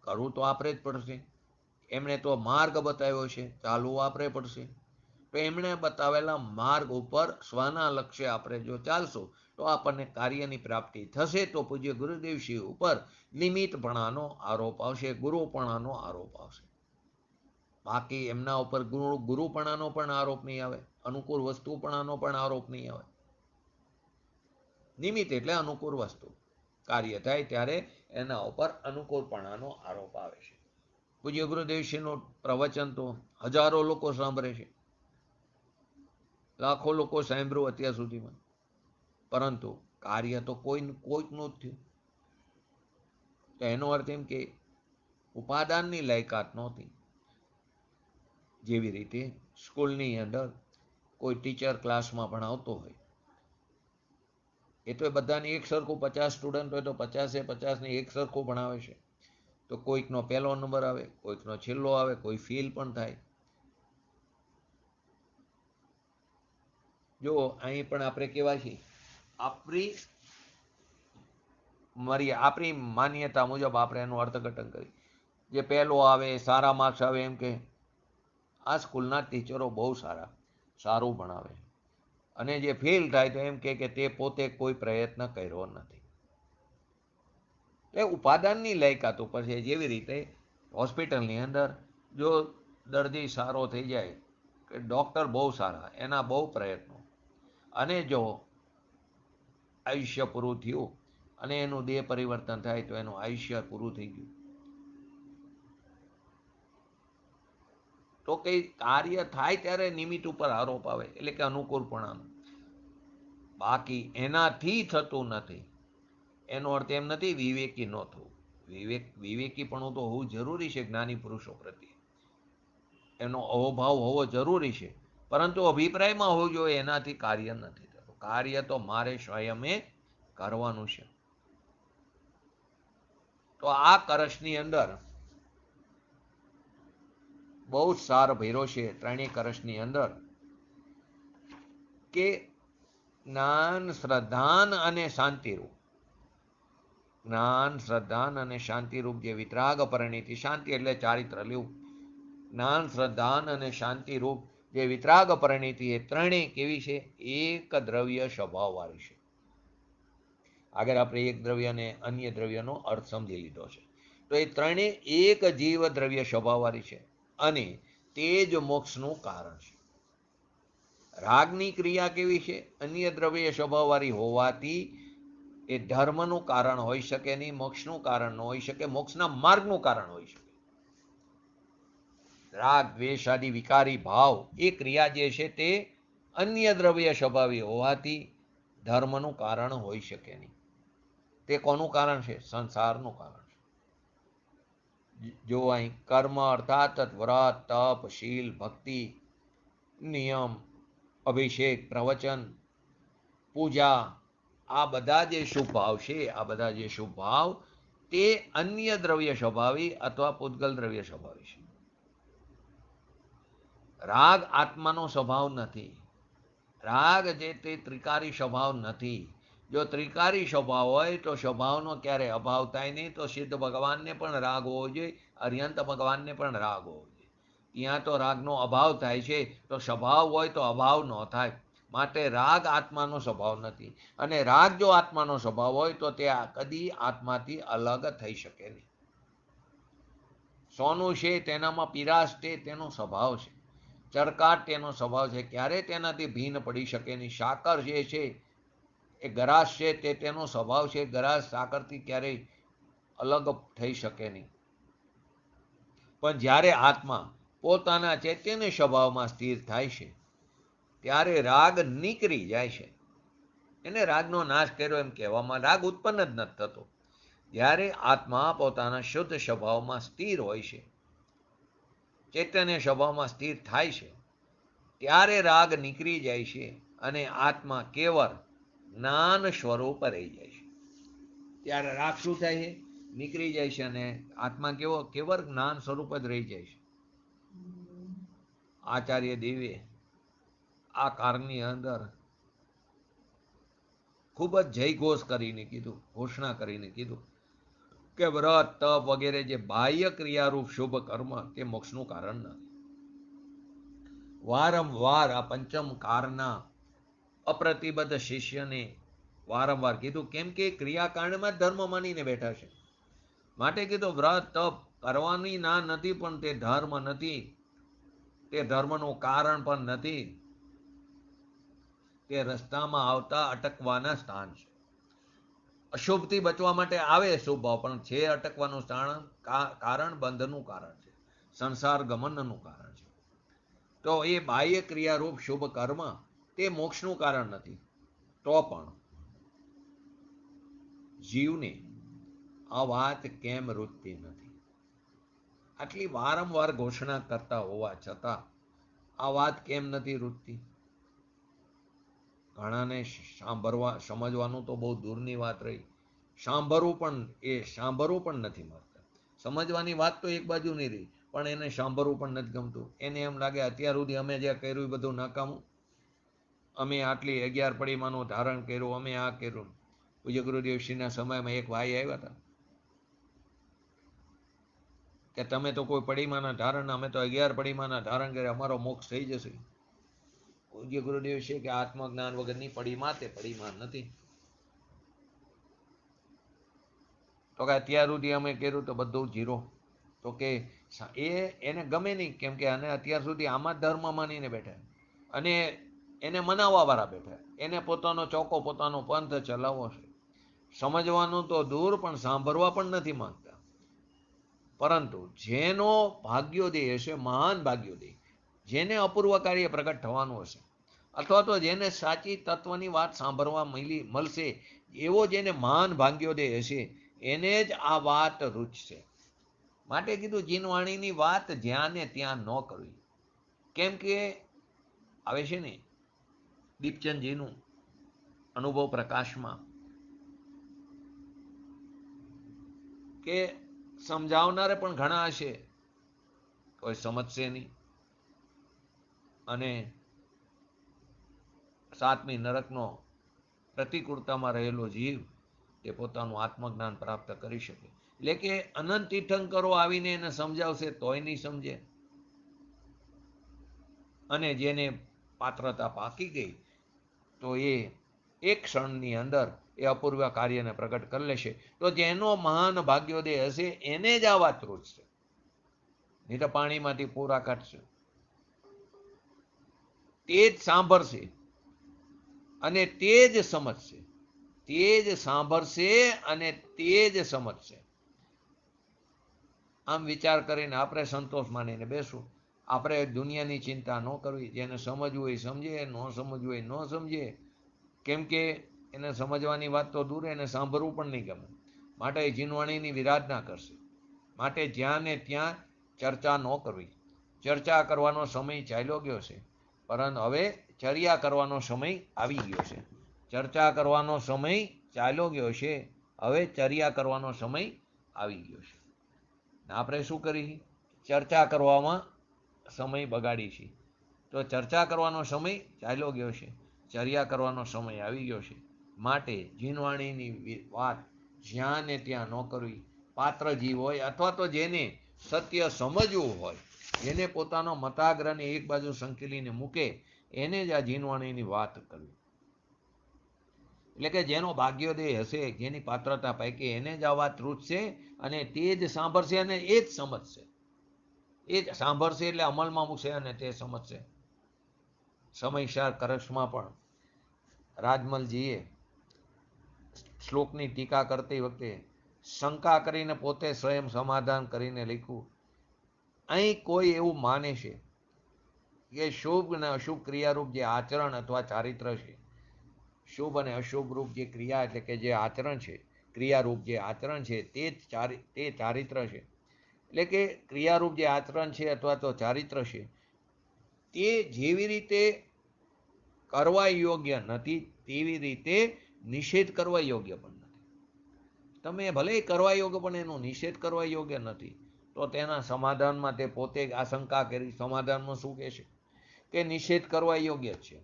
કરવું તો આપણે જ પડશે. એમણે તો માર્ગ બતાવ્યો છે, ચાલવું આપણે પડશે. તો એમણે બતાવેલા માર્ગ ઉપર સ્વના લક્ષ્ય આપણે જો ચાલશું તો આપણને કાર્યની પ્રાપ્તિ થશે. તો પૂજ્ય ગુરુદેવશ્રી ઉપર નિમિત્તપણાનો આરોપ આવશે, ગુરુપણાનો આરોપ આવશે. બાકી એમના ઉપર ગુરુપણાનો પણ આરોપ નહીં આવે, અનુકૂળ વસ્તુપણાનો પણ આરોપ નહીં આવે. નિમિત્ત એટલે અનુકૂળ વસ્તુ કાર્ય થાય ત્યારે એના ઉપર અનુકૂળપણાનો આરોપ આવે છે. પૂજ્ય ગુરુદેવશ્રીનું પ્રવચન તો હજારો લોકો સાંભળે છે, લાખો લોકો સાંભળ્યું અત્યાર સુધીમાં, પરંતુ કાર્ય તો કોઈકનું જ થયું. તો એનો અર્થ એમ કે ઉપાદાનની લાયકાત નહોતી. જેવી રીતે સ્કૂલની અંદર કોઈ ટીચર ક્લાસમાં ભણાવતો હોય, એ તો બધાને એક સરખું 50 સ્ટુડન્ટ હોય તો 50 ને એક સરખું ભણાવે છે. તો કોઈકનો પહેલો નંબર આવે, કોઈકનો છેલ્લો આવે, કોઈ ફેલ પણ થાય. જો અહીં પણ આપણે કેવા છીએ, આપણી માન્યતા મુજબ આપણે એનું અર્થઘટન કરી. જે પહેલો આવે, સારા માર્ક્સ આવે, એમ કે આ સ્કૂલના ટીચરો બહુ સારું ભણાવે. અને જે ફેલ થાય તો એમ કે તે પોતે કોઈ પ્રયત્ન કર્યો નથી. એ ઉપાદાનની લાયકાત ઉપર છે. જેવી રીતે હોસ્પિટલની અંદર જો દર્દી સારો થઈ જાય, કે ડૉક્ટર બહુ સારા, એના બહુ પ્રયત્નો, અને જો આયુષ્ય પૂરું થયું અને એનું દેહ પરિવર્તન થાય તો એનું આયુષ્ય પૂરું થઈ ગયું. તો કઈ કાર્ય થાય ત્યારે નિમિત્ત ઉપર આરોપ આવે, એટલે કે અનુકૂળપણાનો. બાકી એનાથી થતું નથી. એનો અર્થ એમ નથી વિવેકી ન થવું. વિવેકીપણું તો હોવું જરૂરી છે જ્ઞાની પુરુષો પ્રત્યે, એનો અહોભાવ હોવો જરૂરી છે, પરંતુ અભિપ્રાયમાં હોવું જોઈએ એનાથી કાર્ય નથી થતું. કાર્ય તો મારે સ્વયમે કરવાનું છે. તો આ કરશની અંદર બહુ જ સાર ભર્યો છે, ત્રણેય કરશની અંદર, કે જ્ઞાન, શ્રદ્ધાન અને શાંતિરૂપ. જ્ઞાન, શ્રદ્ધાન અને શાંતિરૂપ જે વિતરાગ પરિણીતિ, શાંતિ એટલે ચારિત્ર લેવું, જ્ઞાન, શ્રદ્ધાન અને શાંતિરૂપ જે વિતરાગ પરિણીતિ, એ ત્રણેય કેવી છે? એક દ્રવ્ય સ્વભાવવાળી છે. આગળ આપણે એક દ્રવ્ય અને અન્ય દ્રવ્યનો અર્થ સમજી લીધો છે. તો એ ત્રણેય એક જીવ દ્રવ્ય સ્વભાવવાળી છે, અને તે જ મોક્ષનું કારણ છે. રાગની ક્રિયા કેવી છે? અન્ય દ્રવ્ય સ્વભાવવાળી હોવાથી એ ધર્મનું કારણ હોઈ શકે નહીં, મોક્ષનું કારણ ન હોઈ શકે, મોક્ષના માર્ગનું કારણ હોઈ શકે. રાગ, દ્વેષ આદિ વિકારી ભાવ, એ ક્રિયા જે છે તે અન્ય દ્રવ્ય સ્વભાવી હોવાથી ધર્મનું કારણ હોઈ શકે નહીં. તે કોનું કારણ છે? સંસારનું કારણ છે. જો અહીં કર્મ અર્થાત વ્રત, તપ, શીલ, ભક્તિ, નિયમ, અભિષેક, પ્રવચન, પૂજા, આ બધા જે શુભ ભાવ છે, આ બધા જે શુભ ભાવ તે અન્ય દ્રવ્ય સ્વભાવી અથવા પૂતગલ દ્રવ્ય સ્વભાવી છે. રાગ આત્માનો સ્વભાવ નથી. રાગ જે તે ત્રિકારી સ્વભાવ નથી. જો ત્રિકારી સ્વભાવ હોય તો સ્વભાવનો ક્યારે અભાવ થાય નહીં. તો સિદ્ધ ભગવાનને પણ રાગ હોવો જોઈએ, અર્યંત ભગવાનને પણ રાગ હોવો જોઈએ. ત્યાં તો રાગનો અભાવ થાય છે, તો સ્વભાવ હોય તો અભાવ ન થાય. માટે રાગ આત્માનો સ્વભાવ નથી, અને રાગ જો આત્માનો સ્વભાવ હોય તો તે કદી આત્માથી અલગ થઈ શકે નહીં. સોનું છે તેનામાં પીરાશ તે તેનો સ્વભાવ છે, ચરકાટ તેનો સ્વભાવ છે, ક્યારે તેનાથી ભિન્ન પડી શકે નહીં. સાકર જે છે એ ગરાશ છે, તે તેનો સ્વભાવ છે, ગરાશ સાકરથી ક્યારેય અલગ થઈ શકે નહીં. પણ જ્યારે આત્મા પોતાના ચૈતન્ય સ્વભાવમાં સ્થિર થાય છે ત્યારે રાગ નીકળી જાય છે. એને રાગનો નાશ કર્યો એમ કહેવામાં, રાગ ઉત્પન્ન જ નથી થતો. જ્યારે આત્મા પોતાના શુદ્ધ સ્વભાવમાં સ્થિર હોય છે, ચૈતન્ય સ્વભાવમાં સ્થિર થાય છે, ત્યારે રાગ નીકળી જાય છે, અને આત્મા કેવળ જ્ઞાન સ્વરૂપ રહી જાય છે. ત્યારે રાગ શું થાય છે? નીકળી જાય છે, અને આત્મા કેવળ જ્ઞાન સ્વરૂપ જ રહી જાય છે. આચાર્ય દેવે આ કાળની અંદર ખૂબ જ જયઘોષ કરીને કીધું, ઘોષણા કરીને કીધું કે વ્રત, તપ વગેરે જે બાહ્ય ક્રિયારૂપ શુભ કર્મ તે મોક્ષનું કારણ નથી. વારંવાર આ પંચમ કારના અપ્રતિબદ્ધ શિષ્યને વારંવાર કીધું, કેમ કે ક્રિયાકાંડમાં ધર્મ માનીને બેઠા છે. માટે કીધું વ્રત તપ કરવાની ના નથી, પણ તે ધર્મ નથી. તે ધર્મનું કારણ પણ નથી, તે રસ્તામાં આવતા અટકવાના સ્થાન છે. અશુભથી બચવા માટે આવે શુભ ભાવ, પણ છે અટકવાનું સ્થાન, કારણ બંધનું કારણ છે, સંસાર ગમનનું કારણ છે. તો એ બાહ્ય ક્રિયારૂપ શુભ કર્મ તે મોક્ષનું કારણ નથી. તો પણ જીવને આ વાત કેમ રૂચતી નથી? આટલી વારંવાર ઘોષણા કરતા હોવા છતાં આ વાત કેમ નથી રૂચતી? ઘણાને સમજવાનું તો બહુ દૂરની વાત રહી, સાંભળવું પણ નથી મળતા. સમજવાની વાત તો એક બાજુ નહીં રહી, પણ એને સાંભળવું પણ નથી ગમતું. એને એમ લાગે અત્યાર સુધી અમે જે કર્યું એ બધું નકામું, અમે આટલી 11 પડીમાનું ધારણ કર્યું, અમે આ કર્યું. પૂજ્ય ગુરુદેવશ્રીના સમયમાં એક ભાઈ આવ્યા હતા કે તમે તો કોઈ પડીમાના ધારણ, અમે તો 11 પડીમાના ધારણ કર્યા, અમારો મોક્ષ થઈ જશે. પૂજ્ય ગુરુદેવ છે કે આત્મજ્ઞાન વગરની પડીમાં તે પડીમાં નથી. તો કે અત્યાર સુધી અમે કર્યું તો બધું જીરો. તો કે એને ગમે નહીં, કેમ કે અને અત્યાર સુધી આમાં જ ધર્મ માનીને બેઠા, અને એને મનાવવા વાળા બેઠા. એને પોતાનો ચોકો, પોતાનો પંથ ચલાવવો છે. સમજવાનું તો દૂર, પણ સાંભળવા પણ નથી માંગતા. પરંતુ જેનો ભાગ્યોદય હશે, મહાન ભાગ્યોદય, જેને અપૂર્વ કાર્ય પ્રગટ થવાનું હશે, અથવા તો જેને સાચી તત્વની વાત સાંભળવા મળશે, એવો જેને મહાન ભાગ્યોદય હશે, એને જ આ વાત રૂચશે. માટે કીધું જીનવાણીની વાત જ્યાં ને ત્યાં ન કરવી. કેમ કે આવે છે ને દીપચંદજીનું અનુભવ પ્રકાશમાં કે સમજાવનારે પણ ઘણા હશે, કોઈ સમજશે નહીં. અને 7મી નરકનો પ્રતિકૂળતામાં રહેલો જીવ તે પોતાનું આત્મજ્ઞાન પ્રાપ્ત કરી શકે. એટલે કે અનંત તીર્થંકરો આવીને એને સમજાવશે તોય નહીં સમજે. અને જેને પાત્રતા પાકી ગઈ તો એ એક ક્ષણની અંદર એ અપૂર્વ કાર્યને પ્રગટ કરી લેશે. તો જેનો મહાન ભાગ્યોદય હશે એને જ આ વાત રૂચશે, નહીં તો પાણીમાંથી પૂરા કાઢશે. તે જ સાંભળશે અને તે જ સમજશે. તે જ સાંભળશે અને તે જ સમજશે. આમ વિચાર કરીને આપણે સંતોષ માનીને બેસવું. આપણે દુનિયાની ચિંતા ન કરવી. જેને સમજવું હોય સમજે, ન સમજવું હોય ન સમજે. કેમ કે એને સમજવાની વાત તો દૂર, એને સાંભળવું પણ નહીં ગમે. માટે જીનવાણીની વિરાધના કરશે. માટે જ્યાં ને ત્યાં ચર્ચા ન કરવી. ચર્ચા કરવાનો સમય ચાલ્યો ગયો છે, પરંતુ હવે ચર્યા કરવાનો સમય આવી ગયો છે. ચર્ચા કરવાનો સમય ચાલ્યો ગયો છે, હવે ચર્યા કરવાનો સમય આવી ગયો છે. આપણે શું કરી? ચર્ચા કરવામાં સમય બગાડી છે. તો ચર્ચા કરવાનો સમય ચાલ્યો ગયો છે, ચર્યા કરવાનો સમય આવી ગયો છે. માટે જીનવાણીની વાત જ્યાં ને ત્યાં ન કરવી. પાત્ર જીવ હોય અથવા તો જેને સત્ય સમજવું હોય, જેને પોતાનો મતાગ્રહને એક બાજુ સંકેલીને મૂકે, એને જ આ જીનવાણીની વાત કરવી. એટલે કે જેનો ભાગ્યોદય હશે, જેની પાત્રતા પૈકી, એને જ આ વાત રૂચશે અને તે જ સાંભળશે અને એ જ સમજશે. એ જ સાંભળશે એટલે અમલમાં મૂકશે અને તે સમજશે. સમયસર કરક્ષમાં પણ રાજમલજીએ શ્લોકની ટીકા કરતી વખતે શંકા કરીને પોતે સ્વયં સમાધાન કરીને લખ્યું, અહીં કોઈ એવું માને છે કે શુભ અને અશુભ ક્રિયારૂપ જે આચરણ અથવા ચારિત્ર છે, શુભ અને અશુભ રૂપ જે ક્રિયા એટલે કે જે આચરણ છે, ક્રિયારૂપ જે આચરણ છે તે ચારિત્ર છે. એટલે કે ક્રિયારૂપ જે આચરણ છે અથવા તો ચારિત્ર છે, તે જેવી રીતે કરવા યોગ્ય નથી, તેવી રીતે નિષેધ કરવા યોગ્ય પણ નથી. તમે ભલે કરવા યોગ્ય પણ એનો નિષેધ કરવા યોગ્ય નથી. તો તેના સમાધાનમાં તે પોતે આશંકા કરી. સમાધાનમાં શું કહે છે કે નિષેધ કરવા યોગ્ય છે.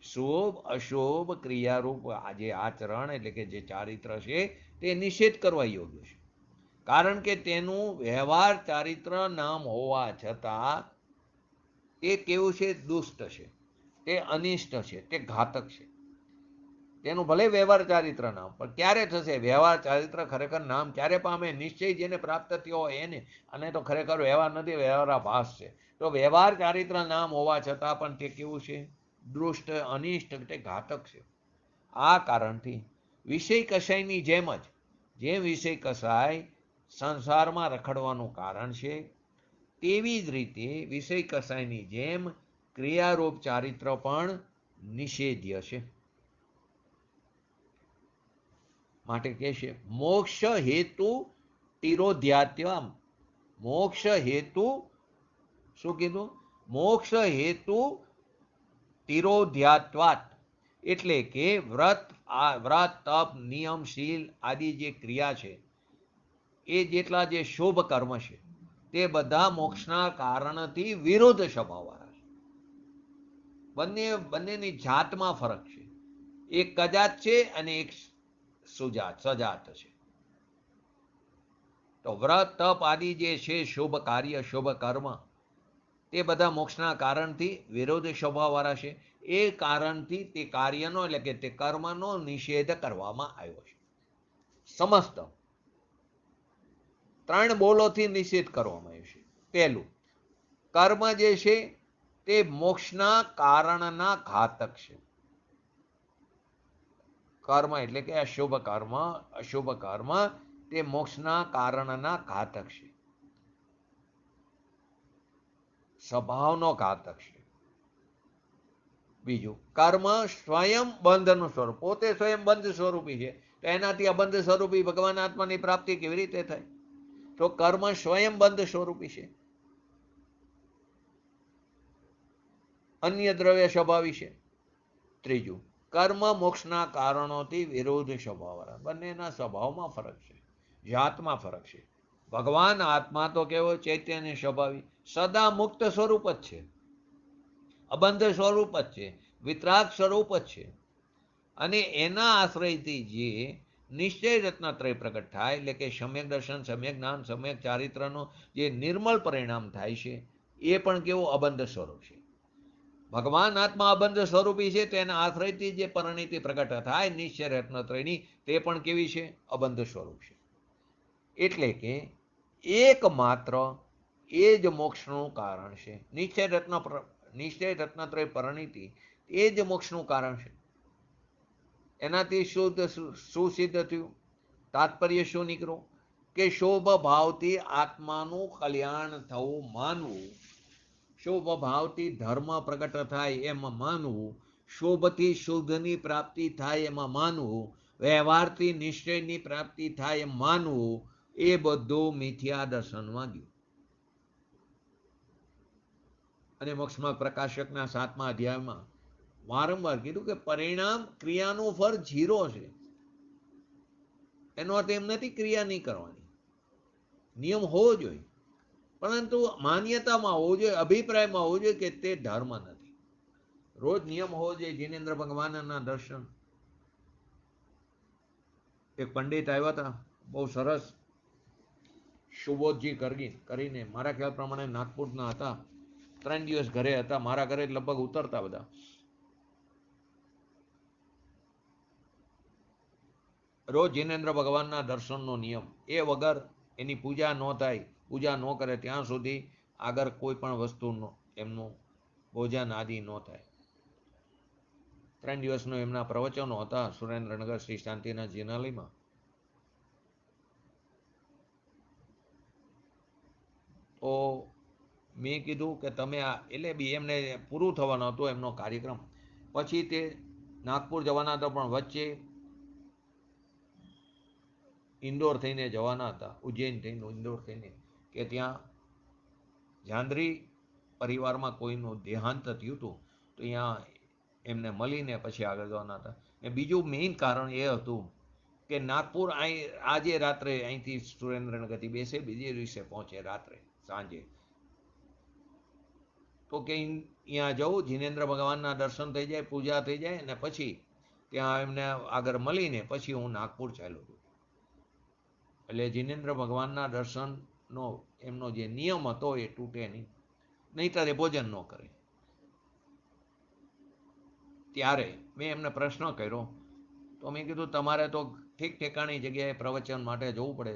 શુભ અશુભ ક્રિયારૂપ જે આચરણ એટલે કે જે ચારિત્ર છે તે નિષેધ કરવા યોગ્ય છે. કારણ કે તેનું વ્યવહાર ચારિત્ર નામ હોવા છતાં તે કેવું છે? દુષ્ટ છે, તે અનિષ્ટ છે, તે ઘાતક છે. તેનું ભલે વ્યવહાર ચારિત્ર નામ, પણ ક્યારે થશે? વ્યવહાર ચારિત્ર ખરેખર નામ ક્યારે પામે? નિશ્ચય જેને પ્રાપ્ત થયો હોય એને. અને તો ખરેખર વ્યવહાર નથી, વ્યવહારાભાસ છે. તો વ્યવહાર ચારિત્ર નામ હોવા છતાં પણ તે કેવું છે? દુષ્ટ, અનિષ્ટ, તે ઘાતક છે. આ કારણથી વિષય કસાયની જેમ જ, જેમ વિષય કસાય સંસારમાં રખડવાનું કારણ છે, તેવી જ રીતે વિષય કસાયની જેમ ક્રિયારૂપ ચારિત્ર પણ નિષેધ્ય છે. માટે કે છે મોક્ષ હેતુ તિરોધ્યાત્યમ. મોક્ષ હેતુ શું કીધું? મોક્ષ હેતુ તિરોધ્યાત્વાત. એટલે કે વ્રત તપ નિયમ શીલ આદિ જે ક્રિયા છે, એ જેટલા જે શુભ કર્મ છે, તે બધા મોક્ષના કારણથી વિરોધ સ્વભાવવાળા છે. બંનેની જાતમાં ફરક છે. એક કજાત છે અને એક સજાત છે. તો વ્રત તપ આદિ જે છે શુભ કાર્ય શુભ કર્મ, તે બધા મોક્ષના કારણથી વિરોધ સ્વભાવવાળા છે. એ કારણથી તે કાર્યનો એટલે કે તે કર્મનો નિષેધ કરવામાં આવ્યો છે. સમસ્ત 3 બોલોથી નિષેધ કરવામાં આવ્યો છે. પહેલું, કર્મ જે છે તે મોક્ષના કારણના ઘાતક છે. કર્મ એટલે કે અશુભ કર્મ તે મોક્ષના કારણના ઘાતક છે, સ્વભાવનો ઘાતક છે. બીજું, કર્મ સ્વયં બંધનું સ્વરૂપ, પોતે સ્વયં બંધ સ્વરૂપી છે. તો એનાથી અબંધ સ્વરૂપી ભગવાન આત્માની પ્રાપ્તિ કેવી રીતે થાય? તો કર્મ સ્વયં બંધ સ્વરૂપી છે, અન્ય દ્રવ્ય સ્વભાવી છે. ત્રીજું, કર્મ મોક્ષના કારણોથી વિરોધ સ્વભાવવાળા. બંનેના સ્વભાવમાં ફરક છે, જાતમાં ફરક છે. ભગવાન આત્મા તો કેવો? ચૈતન્ય સ્વભાવી, સદા મુક્ત સ્વરૂપ જ છે, અબંધ સ્વરૂપ જ છે, વિતરાગ સ્વરૂપ જ છે. અને એના આશ્રયથી જે નિશ્ચય રત્નત્રય પ્રગટ થાય, એટલે કે સમ્યક દર્શન, સમ્યક જ્ઞાન, સમ્યક ચારિત્રનું જે નિર્મળ પરિણામ થાય છે, એ પણ કેવું? અબંધ સ્વરૂપ છે. ભગવાન આત્મા અબંધ સ્વરૂપી છે, તો એના આશ્રયથી જે પરિણીતિ પ્રગટ થાય નિશ્ચય રત્નત્રયની, તે પણ કેવી છે? અબંધ સ્વરૂપ છે. એટલે કે એકમાત્ર એ જ મોક્ષનું કારણ છે. નિશ્ચય રત્નત્રય પરિણીતિ એ જ મોક્ષનું કારણ છે. એનાથી શું સિદ્ધ થયું? તાત્પર્ય શું નીકળ્યું? કે શોભ ભાવથી આત્માનું કલ્યાણ થવું માનવું, શુભ ભાવથી ધર્મ પ્રગટ થાય એમાં માનવું, શુભથી શુદ્ધની પ્રાપ્તિ થાય એમાં માનવું, વ્યવહારથી નિશ્ચયની પ્રાપ્તિ થાય એમ માનવું, એ બધું મિથ્યા દર્શનમાં ગયું. અને મોક્ષમાં પ્રકાશકના 7મા અધ્યાયમાં વારંવાર કીધું કે પરિણામ ક્રિયાનું ફળ 0 છે. એનો અર્થ એમ નથી ક્રિયા નહીં કરવાની, નિયમ હોવો જોઈએ, પરંતુ માન્યતામાં હોવો જોઈએ, અભિપ્રાયમાં હોવો જોઈએ કે તે ધર્મ નથી. રોજ નિયમ હોવો જોઈએ. જીનેન્દ્ર ભગવાનના દર્શન. એક પંડિત આવ્યા હતા, બહુ સરસ, સુબોધજી કરીને, મારા ખ્યાલ પ્રમાણે નાગપુરના હતા. 3 દિવસ ઘરે હતા, મારા ઘરે લગભગ ઉતરતા બધા. રોજ જીનેન્દ્ર ભગવાનના દર્શનનો નિયમ, એ વગર એની પૂજા ન થાય, પૂજા ન કરે ત્યાં સુધી આગળ કોઈ પણ વસ્તુનો એમનું ભોજન આદિ ન થાય. 3 દિવસનો એમના પ્રવચનો હતા સુરેન્દ્રનગર શ્રી શાંતિનાથ જિનાલયમાં. તો મેં કીધું કે તમે એટલે બી એમને પૂરું થવાનું હતું એમનો કાર્યક્રમ. પછી તે નાગપુર જવાના હતા, પણ વચ્ચે ઇન્દોર થઈને જવાના હતા, ઉજ્જૈન થઈને ઇન્દોર થઈને, કે ત્યાં જાંદરી પરિવારમાં કોઈનું દેહાંત થયું હતું, તો અહીંયા એમને મળીને પછી આગળ જવાના હતા. એ બીજું મેઇન કારણ એ હતું કે નાગપુર આજે રાત્રે અહીંથી સુરેન્દ્રનગરથી બેસે, બીજે દિવસે પહોંચે રાત્રે સાંજે. તો કે અહીંયા જવું, જીનેન્દ્ર ભગવાનના દર્શન થઈ જાય, પૂજા થઈ જાય, અને પછી ત્યાં એમને આગળ મળીને પછી હું નાગપુર ચાલ્યો હતો. એટલે જીનેન્દ્ર ભગવાનના દર્શનનો એમનો જે નિયમ હતો એ તૂટે નહીં, નહીંતર એ ભોજન ન કરે. ત્યારે મેં એમને પ્રશ્ન કર્યો તો મેં કીધું તમારે તો ઠીક ઠેકાણી જગ્યાએ પ્રવચન માટે જવું પડે,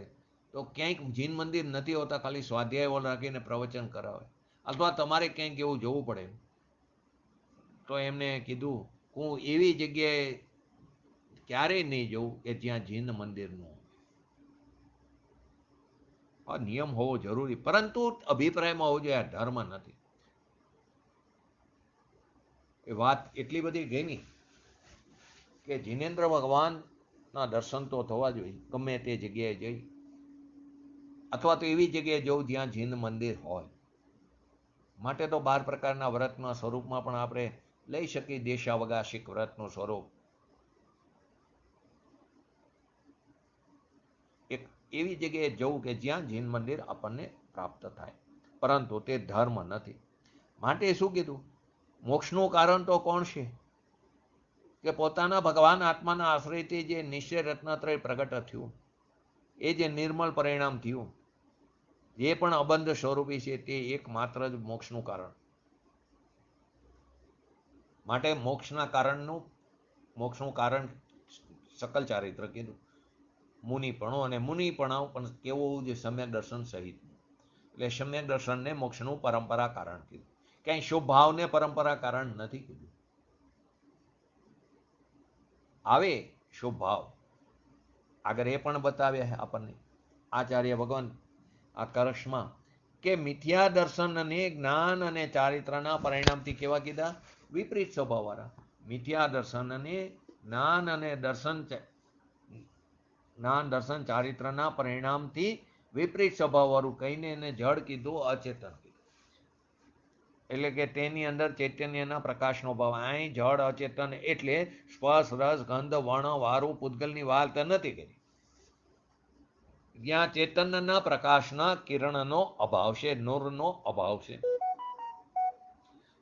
તો ક્યાંક જીન મંદિર નથી હોતા, ખાલી સ્વાધ્યાયો રાખીને પ્રવચન કરાવે, અથવા તમારે ક્યાંક એવું જવું પડે. તો એમને કીધું હું એવી જગ્યાએ ક્યારેય નહીં જવું કે જ્યાં જીન મંદિરનું આ નિયમ હોવો જરૂરી, પરંતુ અભિપ્રાયમાં હોવો જોઈએ, આ ધર્મ નથી. એ વાત એટલી બધી ગઈ નહીં કે જિનેન્દ્ર ભગવાનના દર્શન તો થવા જોઈએ ગમે તે જગ્યાએ જઈ, અથવા તો એવી જગ્યાએ જવું જ્યાં જીન મંદિર હોય. માટે તો 12 પ્રકારના વ્રતના સ્વરૂપમાં પણ આપણે લઈ શકીએ દેશાવગાશિક વ્રતનું સ્વરૂપ. એક એવી જગ્યાએ જવું કે જ્યાં જીન મંદિર આપણને પ્રાપ્ત થાય, પરંતુ તે ધર્મ નથી. માટે શું કીધું? મોક્ષનું કારણ તો કોણ છે? કે પોતાના ભગવાન આત્માના આશ્રયથી જે નિશ્ચય રત્નત્રય પ્રગટ થયું, એ જે નિર્મળ પરિણામ થયું, જે પણ અબંધ સ્વરૂપી છે, તે એકમાત્ર જ મોક્ષનું કારણ. માટે મોક્ષનું કારણ સકલ ચારિત્ર કીધું, મુનિપણું, અને મુનિપણાવ પણ કેવું છે? સમ્યક દર્શન સહિત. એટલે સમ્યક દર્શનને મોક્ષનું પરંપરા કારણ કીધું. ક્યાંય શુભ ભાવને પરંપરા કારણ નથી કીધું. આવે શુભ ભાવ આગળ એ પણ બતાવ્યા આપણને આચાર્ય ભગવાન આ કરશમાં, કે મિથ્યા દર્શન અને જ્ઞાન અને ચારિત્રના પરિણામથી કેવા કીધા? વિપરીત સ્વભાવવાળા. મિથ્યા દર્શન અને જ્ઞાન દર્શન ચારિત્રના પરિણામથી વિપરીત સ્વભાવવાળું કહીને એને જડ કીધું, અચેતન કીધું. એટલે કે તેની અંદર ચૈતન્યના પ્રકાશનો ભાવ. અહીં જડ અચેતન એટલે સ્પર્શ રસ ગંધ વર્ણ વારું પૂતગલની વાત નથી કરી. જ્યાં ચૈતન્યના પ્રકાશના કિરણનો અભાવ છે, નૂરનો અભાવ છે,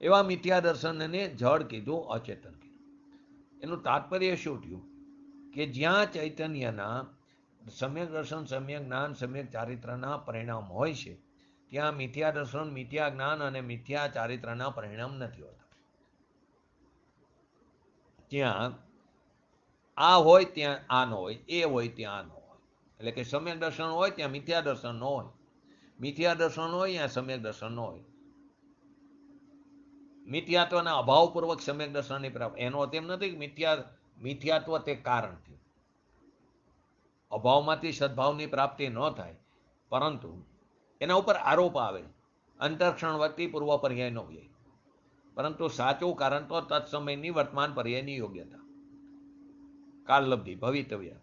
એવા મિથ્યા દર્શનને જડ કીધું, અચેતન કીધું. એનું તાત્પર્ય શું થયું? કે જ્યાં ચૈતન્યના સમ્યક દર્શન, સમ્યક જ્ઞાન, સમ્યક ચારિત્રના પરિણામ હોય છે, ત્યાં મિથ્યા દર્શન, મિથ્યા જ્ઞાન અને મિથ્યા ચારિત્રના પરિણામ નથી હોતા. ત્યાં આ હોય ત્યાં આ ન હોય, એ હોય ત્યાં આ ન હોય. એટલે કે સમ્યક દર્શન હોય ત્યાં મિથ્યા દર્શન ન હોય, મિથ્યા દર્શન હોય ત્યાં સમ્યક દર્શન ન હોય. મિથ્યાત્વના અભાવપૂર્વક સમ્યક દર્શનની પ્રાપ્તિ. એનો અર્થ એમ નથી કે મિથ્યાત્વ તે કારણ થયું. અભાવમાંથી સદભાવની પ્રાપ્તિ ન થાય, પરંતુ એના ઉપર આરોપ આવે, અંતરક્ષણવર્તી પૂર્વ પર્યાયનો વ્યય. પરંતુ સાચું કારણ તો તત્સમયની વર્તમાન પર્યાયની યોગ્યતા, કાલલબ્ધિ, ભવિતવ્ય,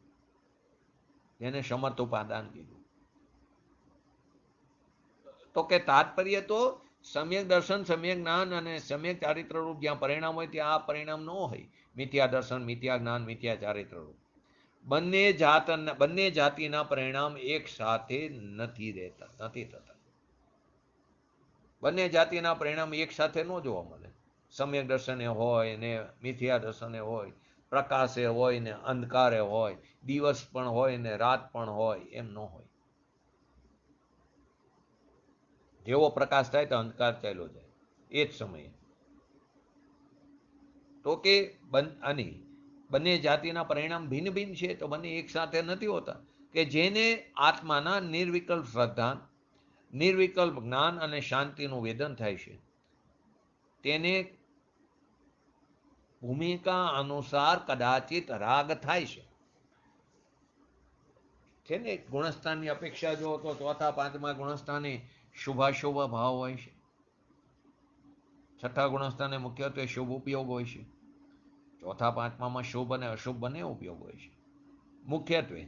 જેને સમર્થ ઉપાદાન કીધું. તો કે તાત્પર્ય તો સમ્યક દર્શન, સમ્યક જ્ઞાન અને સમ્યક ચારિત્ર રૂપ જ્યાં પરિણામ હોય ત્યાં આ પરિણામ ન હોય. મિથ્યા દર્શન, મિથ્યા જ્ઞાન, મિથ્યા ચારિત્ર રૂપ બંને જાતિના પરિણામ એક સાથે નથી થતા. બંને જાતિના પરિણામ એક સાથે ન જોવા મળે. સમ્યક દર્શને હોય ને મિથ્યા દર્શને હોય, પ્રકાશે હોય ને અંધકારે હોય, દિવસ પણ હોય ને રાત પણ હોય, એમ ન હોય. જેવો પ્રકાશ થાય તો અંધકાર ચાલ્યો જાય એ જ સમયે. તો કે બંને જાતિના પરિણામ ભિન્ન ભિન્ન છે, તો બંને એક સાથે નથી હોતા. કે જેને આત્માના નિર્વિકલ્પ શ્રદ્ધા, નિર્વિકલ્પ જ્ઞાન અને શાંતિનું વેદન થાય છે, તેને ભૂમિકા અનુસાર કદાચિત રાગ થાય છે ને. ગુણસ્થાનની અપેક્ષા જો તો ચોથા પાંચમા ગુણસ્થાને શુભાશુભ ભાવ હોય છે, છઠ્ઠા ગુણસ્થાને મુખ્યત્વે શુભ ઉપયોગ હોય છે, ચોથા પાંચમામાં શુભ અને અશુભ બંને ઉપયોગ હોય છે મુખ્યત્વે.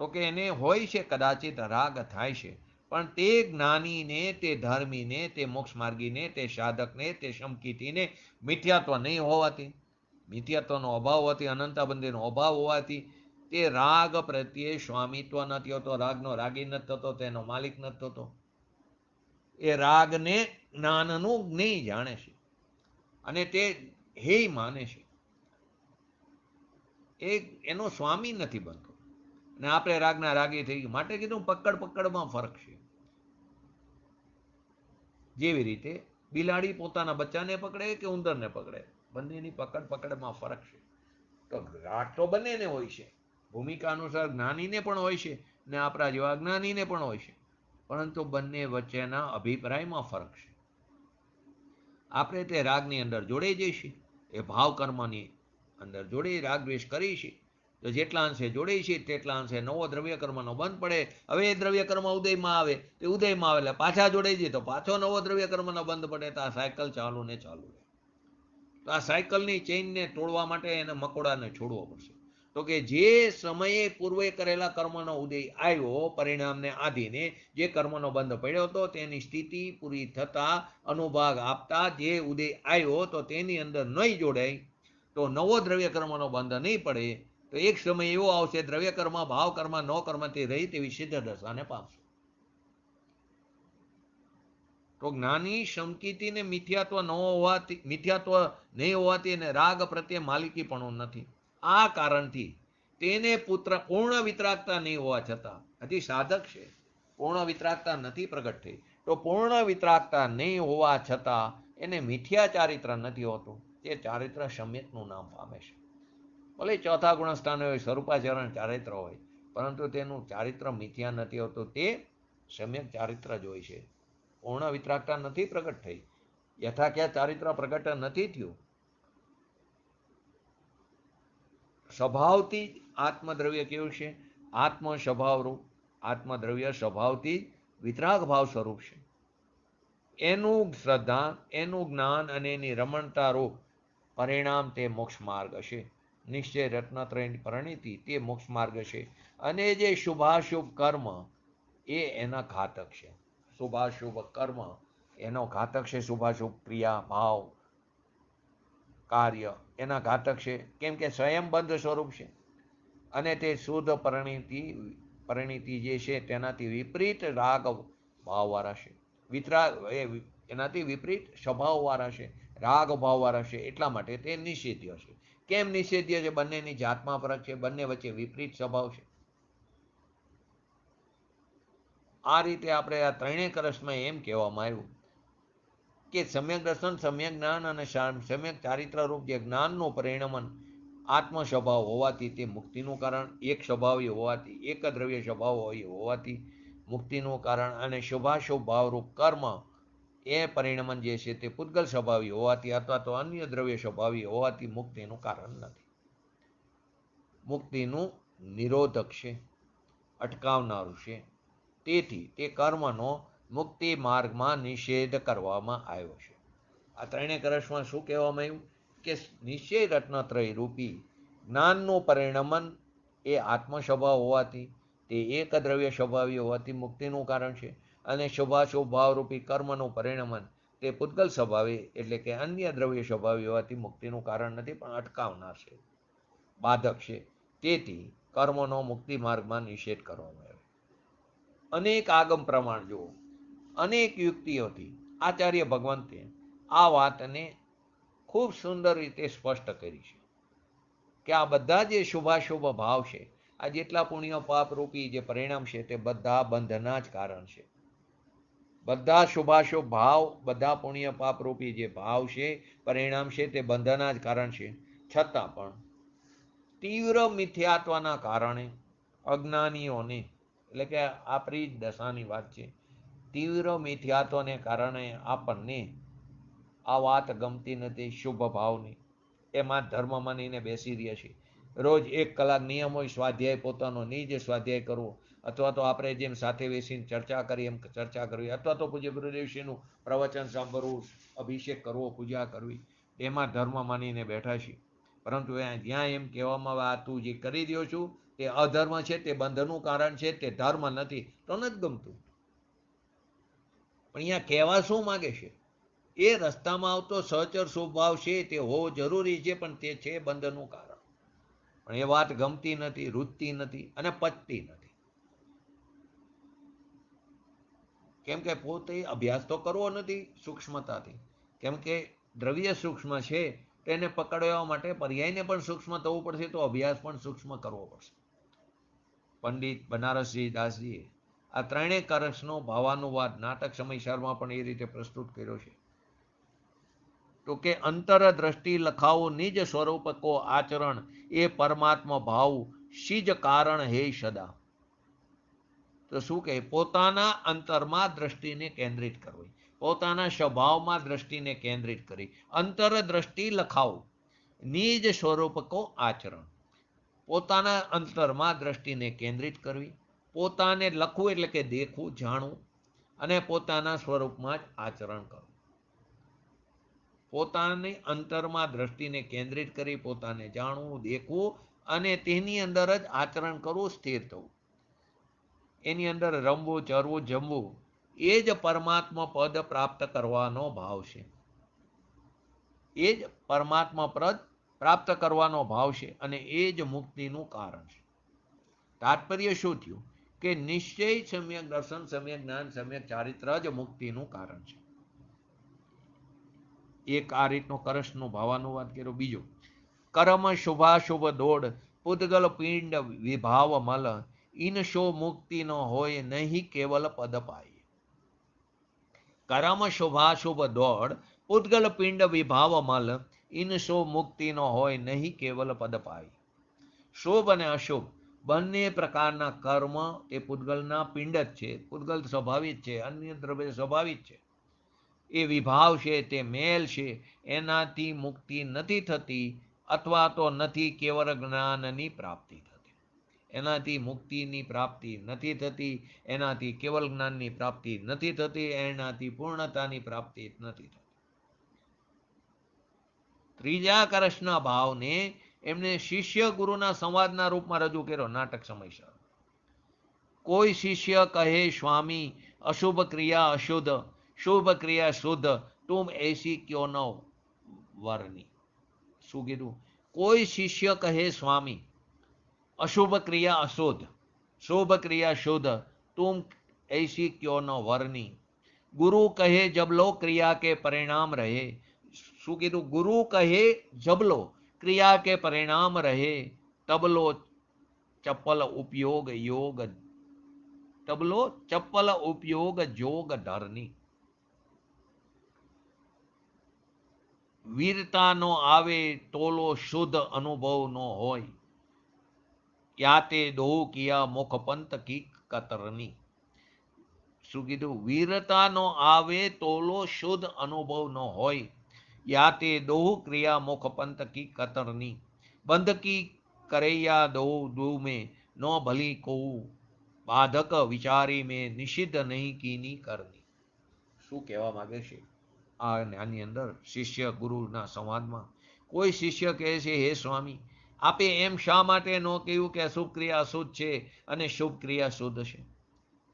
તો કે એને હોય છે કદાચિત રાગ થાય છે, પણ તે જ્ઞાનીને, તે ધર્મીને, તે મોક્ષ માર્ગીને, તે સાધકને, તે સમકીતીને મિથ્યાત્વ નહીં હોવાથી, મિથ્યાત્વનો અભાવ હોવાથી, અનંતાબંધીનો અભાવ હોવાથી તે રાગ પ્રત્યે સ્વામિત્વ નથી હોતો, રાગનો રાગી નથી થતો, તેનો માલિક નથી થતો. એ રાગને જ્ઞાનનું જ્ઞેય જાણે છે અને તે હેય માને છે, એ એનો સ્વામી નથી બનતો. ને આપણે રાગના રાગી થઈ ગયું. માટે કીધું પકડમાં ફરક છે. જેવી રીતે બિલાડી પોતાના બચ્ચાને પકડે કે ઉંદરને પકડે, બંનેની પકડમાં ફરક છે. તો રાગ તો બંનેને હોય છે, ભૂમિકા અનુસાર જ્ઞાનીને પણ હોય છે ને આપણા જેવા જ્ઞાનીને પણ હોય છે, પરંતુ બંને વચ્ચેના અભિપ્રાયમાં ફરક છે. આપણે તે રાગની અંદર જોડાઈ જઈશું, એ ભાવ કર્મની અંદર જોડી રાગ દ્વેષ કરી છે. તો જેટલા અંશે જોડાઈ છે તેટલા અંશે નવો દ્રવ્ય કર્મનો બંધ પડે. હવે એ દ્રવ્ય કર્મ ઉદયમાં આવે, તે ઉદયમાં આવે એટલે પાછા જોડાઈ જાય તો પાછો નવો દ્રવ્ય કર્મનો બંધ પડે. તો આ સાયકલ ચાલુ ને ચાલુ રહે. તો આ સાયકલની ચેઇનને તોડવા માટે એને મકોડાને છોડવો પડશે. તો કે જે સમયે પૂર્વે કરેલા કર્મનો ઉદય આવ્યો, પરિણામને આધીને જે કર્મનો બંધ પડ્યો હતો, તેની સ્થિતિ પૂરી થતા અનુભાગ આપતા જે ઉદય આવ્યો તો તેની અંદર નહીં જોડાય, તો નવો દ્રવ્ય કર્મનો બંધ નહીં પડે. તો એક સમય એવો આવશે દ્રવ્ય કર્મ, ભાવ કર્મ, નો કર્મથી રહી તેવી સિદ્ધ દશાને પામશે. તો જ્ઞાની સંકિતિને મિથ્યાત્વ નહીં હોવાથી અને રાગ પ્રત્યે માલિકી પણ નથી. આ કારણથી તેને પુત્ર પૂર્ણ વિતરાગતા નહીં હોવા છતાં, હજી સાધક છે, પૂર્ણ વિતરાગતા નથી પ્રગટ થઈ, તો પૂર્ણ વિતરાગતા નહીં હોવા છતાં એને મિથ્યા ચારિત્ર નથી હોતું. તે ચારિત્ર સમ્યકનું નામ પામે છે. ભલે ચોથા ગુણસ્થાન હોય, સ્વરૂપાચરણ ચારિત્ર હોય, પરંતુ તેનું ચારિત્ર મિથ્યા નથી હોતું. તે સમ્યક ચારિત્ર જ હોય છે. પૂર્ણ વિતરાગતા નથી પ્રગટ થઈ, યથાખ્યા ચારિત્ર પ્રગટ નથી થયું. સ્વભાવથી આત્મદ્રવ્ય કેવું છે? આત્મ સ્વભાવરૂપ આત્મદ્રવ્ય સ્વભાવથી વિતરાગ ભાવ સ્વરૂપ છે. એનું શ્રદ્ધા, એનું જ્ઞાન અને એની રમણતા રૂપ પરિણામ તે મોક્ષ માર્ગ હશે. નિશ્ચય રત્નત્રયની પરિણીતિ તે મોક્ષ માર્ગ છે. અને જે શુભાશુભ કર્મ એ એના ઘાતક છે. શુભાશુભ કર્મ એનો ઘાતક છે. શુભાશુભ ક્રિયા, ભાવ, કાર્ય એના ઘાતક છે. કેમ કે સ્વયંબદ્ધ સ્વરૂપ છે અને તે શુદ્ધ પરિણીતિ જે છે તેનાથી વિપરીત રાગ ભાવવાળા છે. એનાથી વિપરીત સ્વભાવવાળા છે, રાગ ભાવવાળા છે. એટલા માટે તે નિષેધ્ય છે. કેમ નિષેધ્ય છે? બંનેની જાતમાં ફરક છે, બંને વચ્ચે વિપરીત સ્વભાવ છે. આ રીતે આપણે આ ત્રણેય કળશમાં એમ કહેવામાં આવ્યું કે સમ્યક દર્શન, સમ્યક જ્ઞાન અને સમ્યક ચારિત્ર રૂપ જે જ્ઞાનનું પરિણમન આત્મ સ્વભાવ હોવાથી તે મુક્તિનું કારણ, એક સ્વભાવી હોવાથી, એક દ્રવ્ય સ્વભાવ હોવાથી મુક્તિનું કારણ, અને શુભાશુભ ભાવરૂપ કર્મ એ પરિણમન જે છે તે પૂતગલ સ્વભાવી હોવાથી અથવા તો અન્ય દ્રવ્ય સ્વભાવી હોવાથી મુક્તિનું કારણ નથી. મુક્તિનું નિરોધક છે, અટકાવનારું છે. તેથી તે કર્મનો મુક્તિ માર્ગમાં નિષેધ કરવામાં આવ્યો છે. આ ત્રણેય કળશમાં શું કહેવામાં આવ્યું કે નિશ્ચય રત્નત્રય રૂપી જ્ઞાનનું પરિણમન એ આત્મ સ્વભાવ હોવાથી, તે એક દ્રવ્ય સ્વભાવી હોવાથી મુક્તિનું કારણ છે. અને શુભાશુભ ભાવરૂપી કર્મનું પરિણમન તે પૂતગલ સ્વભાવી એટલે કે અન્ય દ્રવ્ય સ્વભાવી હોવાથી મુક્તિનું કારણ નથી, પણ અટકાવનાર છે, બાધક છે. તેથી કર્મનો મુક્તિ માર્ગમાં નિષેધ કરવામાં આવ્યો. અનેક આગમ પ્રમાણ જુઓ, અનેક યુક્તિઓથી આચાર્ય ભગવંતે આ વાતને ખૂબ સુંદર રીતે સ્પષ્ટ કરી છે કે આ બધા જે શુભાશુભ ભાવ છે, આ જેટલા પુણ્ય પાપ રૂપી જે પરિણામ છે તે બધા બંધના જ કારણ છે. બધા શુભાશુભ ભાવ, બધા પુણ્ય પાપ રૂપી જે ભાવ છે, પરિણામ છે, તે બંધના જ કારણ છે. છતાં પણ તીવ્ર મિથ્યાત્વના કારણે અજ્ઞાનીઓને, એટલે કે આપણી દશાની વાત છે, તીવ્ર મિથ્યાત્વને કારણે આપણને આ વાત ગમતી નથી શુભ ભાવની. એમાં ધર્મ માનીને બેસી રહ્યા છીએ. રોજ 1 કલાક નિયમ હોય સ્વાધ્યાય, પોતાનો નિજ સ્વાધ્યાય કરવો, અથવા તો આપણે જેમ સાથે બેસીને ચર્ચા કરી એમ ચર્ચા કરવી, અથવા તો પૂજ્ય ગુરુદેવશ્રીનું પ્રવચન સાંભળવું, અભિષેક કરવો, પૂજા કરવી, એમાં ધર્મ માનીને બેઠા છીએ. પરંતુ જ્યાં એમ કહેવામાં આવે આ તું જે કરી રહ્યો છું તે અધર્મ છે, તે બંધનું કારણ છે, તે ધર્મ નથી, તો નથી ગમતું. પણ અહીંયા કહેવા શું માગે છે? એ રસ્તામાં આવતો સહચર સ્વભાવ છે તે હોવો જરૂરી છે, પણ તે છે બંધનું કારણ. પણ એ વાત ગમતી નથી, રૂચતી નથી અને પચતી નથી. કેમ કે પોતે અભ્યાસ તો કરવો નથી સૂક્ષ્મતાથી. કેમ કે દ્રવ્ય સૂક્ષ્મ છે, તેને પકડવા માટે પર્યાયને પણ સૂક્ષ્મ થવું પડશે, તો અભ્યાસ પણ સૂક્ષ્મ કરવો પડશે. પંડિત બનારસજી દાસજીએ આ ત્રણેય કળશનો ભાવાનુવાદ નાટક સમયસારમાં પણ એ રીતે પ્રસ્તુત કર્યો છે. તો કે અંતર દ્રષ્ટિ લખાવો નિજ સ્વરૂપ કો આચરણ એ પરમાત્મા ભાવ શીજ કારણ હે સદા. તો શું કહે? પોતાના અંતરમાં દ્રષ્ટિને કેન્દ્રિત કરવી, પોતાના સ્વભાવમાં દ્રષ્ટિને કેન્દ્રિત કરી, અંતર દ્રષ્ટિ લખાવો નિજ સ્વરૂપ કો આચરણ, પોતાના અંતરમાં દ્રષ્ટિને કેન્દ્રિત કરવી, પોતાને લખવું એટલે કે દેખવું, જાણવું, અને પોતાના સ્વરૂપમાં જ આચરણ કરવું. પોતાની અંતરમાં દ્રષ્ટિને કેન્દ્રિત કરી પોતાને જાણવું, દેખવું અને તેની અંદર જ આચરણ કરવું, સ્થિર થવું, એની અંદર રમવું, ચરવું, જમવું, એ જ પરમાત્મા પદ પ્રાપ્ત કરવાનો ભાવ છે. એ જ પરમાત્મા પદ પ્રાપ્ત કરવાનો ભાવ છે અને એ જ મુક્તિનું કારણ છે. તાત્પર્ય શું થયું? કે નિશ્ચય, સમ્યક દર્શન, સમ્યક જ્ઞાન, સમ્યક ચારિત્ર જ મુક્તિનું કારણ છે. એક આ રીતનો કરશનો ભાવાનુવાદ કર્યો. બીજો, કર્મ શુભાશુભ દોડ પૂતગલ પિંડ વિભાવ મલ ઇન શો મુક્તિ ન હોય નહીં કેવલ પદ પાય. કર્મ શુભાશુભ દોડ પૂતગલ પિંડ વિભાવ મલ ઇન શો મુક્તિ ન હોય નહીં કેવલ પદ પાય. શુભ અને અશુભ બંને પ્રકારના કર્મ એ પૂતગલના પિંડ જ છે. પૂતગલ સ્વાભાવિક છે, અન્ય દ્રવ્ય સ્વાભાવિક છે. એ વિભાવ છે, તે મેલ છે, એનાથી મુક્તિ નથી થતી, અથવા તો નથી કેવળ જ્ઞાનની પ્રાપ્તિ થતી. એનાથી મુક્તિની પ્રાપ્તિ નથી થતી, એનાથી કેવલ જ્ઞાનની પ્રાપ્તિ નથી થતી, એનાથી પૂર્ણતાની પ્રાપ્તિ નથી થતી. ત્રીજા કરશના ભાવને એમને શિષ્ય ગુરુના સંવાદના રૂપમાં રજૂ કર્યો નાટક સમયસર. કોઈ શિષ્ય કહે સ્વામી અશુભ ક્રિયા અશુદ્ધ, શુભ ક્રિયા શુદ્ધ, તુમ એસી ક્યો ન વરની. શું કીધું? કોઈ શિષ્ય કહે સ્વામી અશુભ ક્રિયા અશુદ્ધ, શુભ ક્રિયા શુદ્ધ, તુમ એસી ક્યો ન વરની. ગુરુ કહે જબલો ક્રિયા કે પરિણામ રહે. શું કીધું? ગુરુ કહે જબલો ક્રિયા કે પરિણામ રહે, તબલો ચપ્પલ ઉપયોગ યોગ, તબલો ચપ્પલ ઉપયોગ જોગ ધરની. વીરતા નો આવે તોલો શુદ્ધ અનુભવ નો હોય, યાતે દો કિયા મુખ પંત કી કતરની. શું કીધું? વીરતા નો આવે તોલો શુદ્ધ અનુભવ નો હોય, યાતે દો ક્રિયા મુખ પંત કી કતરની. બંધકી કરૈયા દો દો में નો ભલી કો બાધક વિચારી में નિષિદ્ધ નહીં કીની કરની. શું કહેવા માંગે છે આની અંદર? શિષ્ય ગુરુના સંવાદમાં કોઈ શિષ્ય કહે છે, હે સ્વામી આપે એમ શા માટે ન કહ્યું કે અશુભ ક્રિયા અશુદ્ધ છે અને શુભ ક્રિયા શુદ્ધ છે?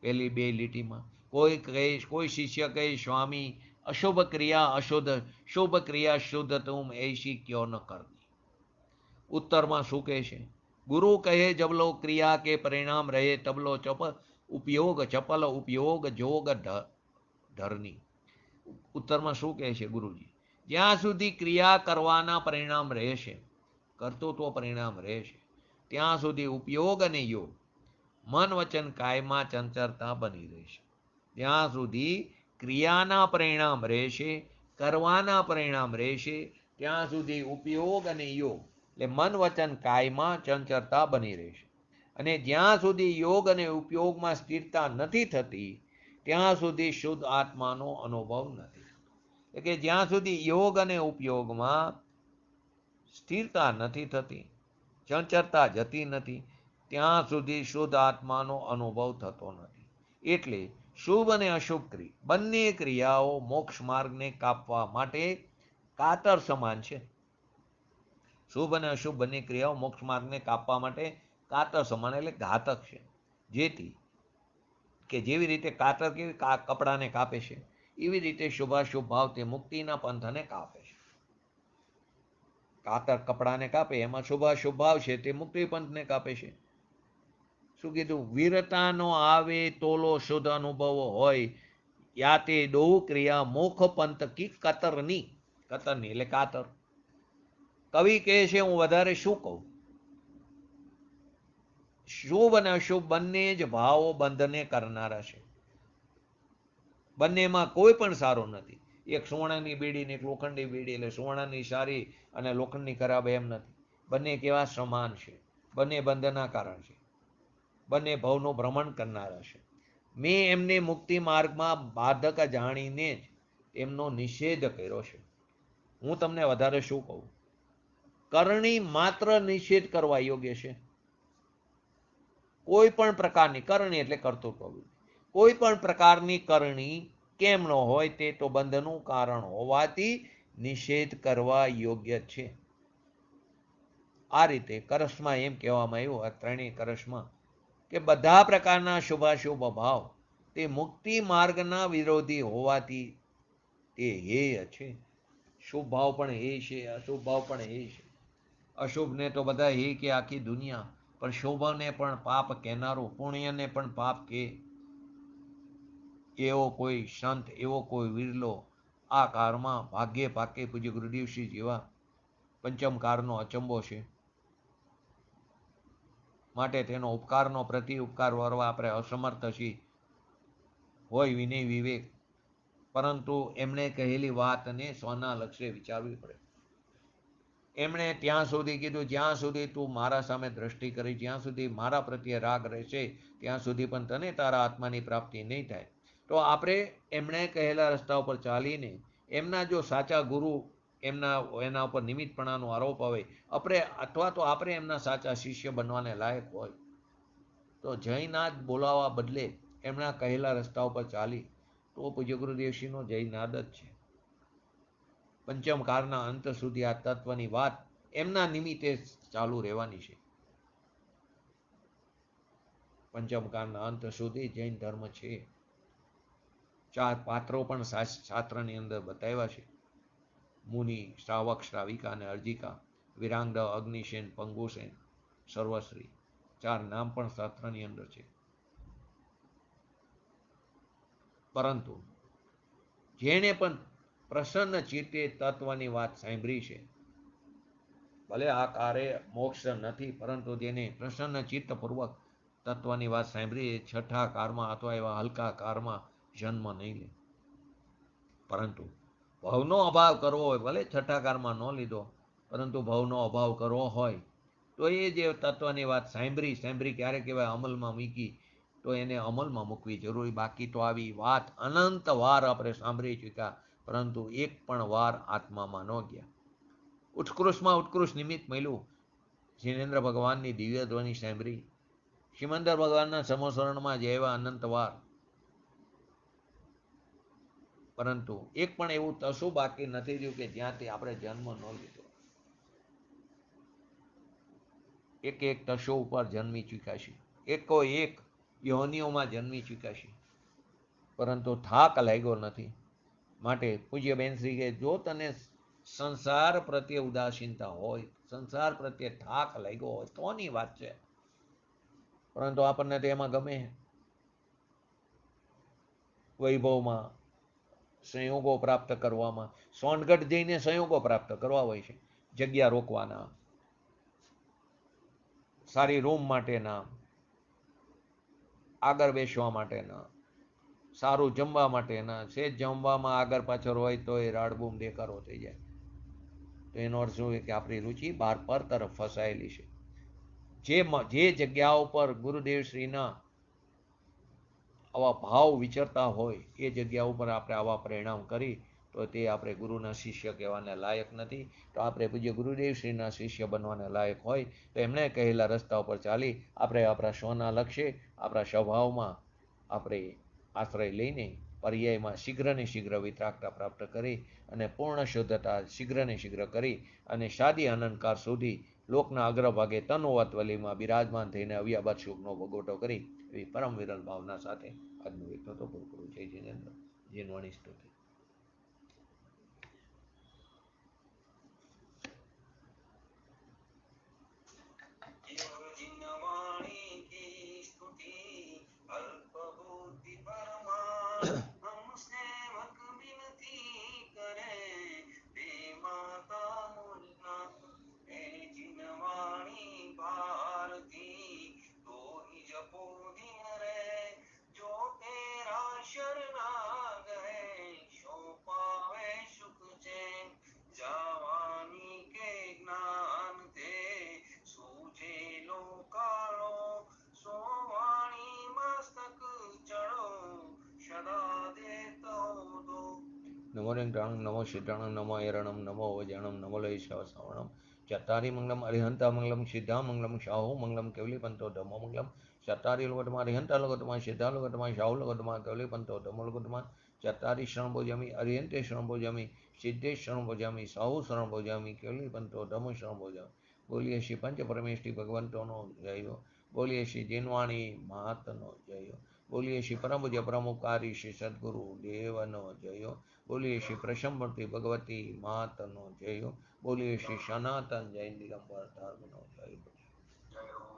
પહેલી બે લીટીમાં કોઈ શિષ્ય કહે સ્વામી અશુભ ક્રિયા અશુદ્ધ, શુભ ક્રિયા શુદ્ધ, તુમ એસી ક્યો ન કરની. ઉત્તરમાં શું કહે છે? ગુરુ કહે જબલો ક્રિયા કે પરિણામ રહે, તબલો ચપલ ઉપયોગ જોગ ધરની. ઉત્તરમાં શું કહે છે ગુરુજી? જ્યાં સુધી ક્રિયા કરવાના પરિણામ રહેશે, કર્તૃત્વ પરિણામ રહેશે, ત્યાં સુધી ઉપયોગ અને યોગ, મન વચન કાયમાં ચંચળતા બની રહેશે. જ્યાં સુધી ક્રિયાના પરિણામ રહેશે, કરવાના પરિણામ રહેશે, ત્યાં સુધી ઉપયોગ અને યોગ એટલે મન વચન કાયમાં ચંચળતા બની રહેશે. અને જ્યાં સુધી યોગ અને ઉપયોગમાં સ્થિરતા નથી થતી, ત્યાં સુધી શુદ્ધ આત્માનો અનુભવ નથી. એટલે કે જ્યાં સુધી યોગ અને ઉપયોગમાં સ્થિરતા નથી થતી, ચંચળતા જતી નથી, ત્યાં સુધી શુદ્ધ આત્માનો અનુભવ થતો નથી. એટલે શુભ અને અશુભ ક્રિયા બંને ક્રિયાઓ મોક્ષ માર્ગને કાપવા માટે કાતર સમાન છે. શુભ અને અશુભ બંને ક્રિયાઓ મોક્ષ માર્ગને કાપવા માટે કાતર સમાન એટલે ઘાતક છે. જેથી કે જેવી રીતે કાતર કેવી કપડાને કાપે છે, એવી રીતે શુભાશુભ ભાવ તે મુક્તિના પંથને કાપે છે. કાતર કપડાને કાપે એમાં શુભાશુભ ભાવ છે તે મુક્તિ પંથને કાપે છે. શું કીધું? વીરતા નો આવે તોલો શુદ્ધ અનુભવ હોય, યાતે દો ક્રિયા મોખ પંથ કી કતરની. કતરની એટલે કાતર. કવિ કહે છે, હું વધારે શું કહું? શુભ અને અશુભ બંને જ ભાવો બંધને કરનારા છે. બંનેમાં કોઈ પણ સારો નથી. એક સુવર્ણની બીડી ને એક લોખંડની બીડી, એટલે સુવર્ણની સારી અને લોખંડની ખરાબ એમ નથી. બંને કેવા સમાન છે, બંને બંધના કારણ છે, બંને ભવનું ભ્રમણ કરનારા છે. મેં એમને મુક્તિ માર્ગમાં બાધક જાણીને જ એમનો નિષેધ કર્યો છે. હું તમને વધારે શું કહું, કરણી માત્ર નિષેધ કરવા યોગ્ય છે. કોઈ પણ પ્રકારની કરણી એટલે કર્તૃત્વ, કોઈ પણ પ્રકારની કરણી કેમ ન હોય તે તો બંધનું કારણ હોવાથી નિષેધ કરવા યોગ્ય છે. આ રીતે કરસમાં એમ કહેવામાં આવ્યું, આ ત્રણેય કરસમાં, કે બધા પ્રકારના શુભાશુભ ભાવ તે મુક્તિ માર્ગના વિરોધી હોવાથી તે હેય છે. શુભ ભાવ પણ હે છે, અશુભ ભાવ પણ હે છે. અશુભને તો બધા હે કે આખી દુનિયા, પણ શુભને પણ પાપ કહેનારું, પુણ્યને પણ પાપ કે એવો કોઈ સંત, એવો કોઈ વિરલો આ કારમાં ભાગ્યે પાકે પૂજ્ય ગુરુદેવશ્રી જેવા પંચમ કારનો અચંબો છે. માટે તેનો ઉપકારનો પ્રતિ ઉપકાર કરવા આપણે અસમર્થ છીએ, હોય વિનય વિવેક, પરંતુ એમણે કહેલી વાતને સ્વના લક્ષ્ય વિચારવી પડે. એમણે ત્યાં સુધી કીધું, જ્યાં સુધી તું મારા સામે દ્રષ્ટિ કરી, જ્યાં સુધી મારા પ્રત્યે રાગ રહેશે, ત્યાં સુધી પણ તને તારા આત્માની પ્રાપ્તિ નહીં થાય. તો આપણે એમણે કહેલા રસ્તા ઉપર ચાલીને એમના જો સાચા ગુરુ એના ઉપર નિમિત્તપણાનો આરોપ આવે, અથવા તો આપણે એમના સાચા શિષ્ય બનવાને લાયક હોય, તો જયનાદ બોલાવવા બદલે એમના કહેલા રસ્તા ઉપર ચાલી તો પૂજ્ય ગુરુદેવશ્રીનો જયનાદ જ છે. પંચમકારના અંત સુધી આ તત્વની વાત એમના નિમિત્તે ચાલુ રહેવાની છે. પંચમકારના અંત સુધી જૈન ધર્મ છે. 4 પાત્રો પણ શાસ્ત્રની અંદર બતાવ્યા છે: મુનિ, શ્રાવક, શ્રાવિકા અને અર્જિકા, વિરાંગદ, અગ્નિસેન, પંગુસેન, સર્વશ્રી. 4 નામ પણ શાસ્ત્રની અંદર છે. પરંતુ જેણે પણ પ્રસન્ન ચિત્તે તત્વની વાત સાંભળી છે, ભલે આ કારે મોક્ષ નથી, પરંતુ જેને પ્રસન્ન ચિત્તપૂર્વક તત્વની વાત સાંભળી, છઠ્ઠા કારમાં અથવા એવા હલકા કારમાં જન્મ નહીં લે. પરંતુ ભવનો અભાવ કરવો હોય, ભલે છઠ્ઠા કારમાં ન લીધો, પરંતુ ભવનો અભાવ કરવો હોય તો એ જે તત્વની વાત સાંભળી ક્યારે કહેવાય, અમલમાં મૂકી, તો એને અમલમાં મૂકવી જરૂરી. બાકી તો આવી વાત અનંત વાર આપણે સાંભળી ચૂક્યા, પરંતુ એક પણ વાર આત્મામાં ન ગયા. ઉત્કૃષ્ટમાં ઉત્કૃષ્ટ નિમિત્ત મળ્યું, જિનેન્દ્ર ભગવાનની દિવ્ય ધ્વનિ સાંભળી, સિમંદર ભગવાનના સમસ્મરણમાં જેવા અનંત વાર, પરંતુ એક પણ એવું તશું બાકી નથી રહ્યું કે જ્યાંથી આપણે જન્મ ન લીધો. એક તશો ઉપર જન્મી ચૂક્યા છે, એકો એક યોનિઓમાં જન્મી ચૂક્યા છે, પરંતુ થાક લાગ્યો નથી. માટે પૂજ્ય બેન શ્રી કે જો તને સંસાર પ્રત્યે ઉદાસીનતા હોય, સંસાર પ્રત્યે થાક લાગ્યો હોય તોની વાત છે, પરંતુ આપણને તો એમાં ગમે વૈભવમાં, સંયોગો પ્રાપ્ત કરવામાં. સોનગઢ જઈને સંયોગો પ્રાપ્ત કરવા હોય છે, જગ્યા રોકવાના, સારી રૂમ માટેના, આગળ બેસવા માટેના, સારું જમવા માટેના. સેજ જમવામાં આગળ પાછળ હોય તો એ રાડબૂમ દેકારો થઈ જાય. તો એનો અર્થ શું કે આપણી રુચિ બહાર પર તરફ ફસાયેલી છે. જે જગ્યા ઉપર ગુરુદેવશ્રીના આવા ભાવ વિચરતા હોય, એ જગ્યા ઉપર આપણે આવા પરિણામ કરી તો તે આપણે ગુરુના શિષ્ય કહેવાને લાયક નથી. તો આપણે પૂજ્ય ગુરુદેવશ્રીના શિષ્ય બનવાને લાયક હોય તો એમણે કહેલા રસ્તા ઉપર ચાલી આપણે આપણા સ્વના લક્ષ્ય, આપણા સ્વભાવમાં આપણે આશ્રય લઈને પર્યાયમાં શીઘ્ર ને શીઘ્ર વિતરાગતા પ્રાપ્ત કરી અને પૂર્ણ શુદ્ધતા શીઘ્ર ને શીઘ્ર કરી અને શાદી અનંતકાળ સુધી લોકના અગ્રભાગે તનોવત વલીમાં બિરાજમાન થઈને અવ્યાબાદ સુખનો ભોગવટો કરી એવી પરમ વિરલ ભાવના સાથે આજનું વક્તવ્ય પૂરું કરું. જય જિનેન્દ્ર, જય વાણી સ્તુતિ. નમો રેંગટાણમ નમો સિદ્ધાણમ નમો એરણમ નમો વજાણમ નમો લય શ્રવણમ ચત્તારી મંગલમ અરિહંતા મંગલમ સિદ્ધા મંગલમ શાહુ મંગલમ કેવલી પંતો ધમો મંગલમ ચત્તારી લોગટમાં અરિહંતા લોગટમાં સિદ્ધા લોગટમાં શાહુ લોગટમાં કેવલી પંતો ધમો લોગટમાં ચત્તારી શરણ ભોજામી અરિહંતે શરણ ભોજામી સિદ્ધે શરણ ભોજામી શાહુ શરણ ભોજામી કેવલી પંતો ધમો શરણ ભોજામી. બોલીએ શ્રી પંચ પરમેષ્ઠી ભગવંતોનો જય હો. બોલીએ શ્રી જીનવાણી મહાત્મનો જય હો. બોલીએ શ્રી પરમ પૂજ્ય પ્રમુખારી શ્રી સદગુરુ દેવનો જય હો. બોલીએ શ્રી પ્રસમમૂર્તિ ભગવતી માતનો જય હો. બોલીએ શ્રી સનાતન જૈન દિગંબર ધર્મનો જય હો.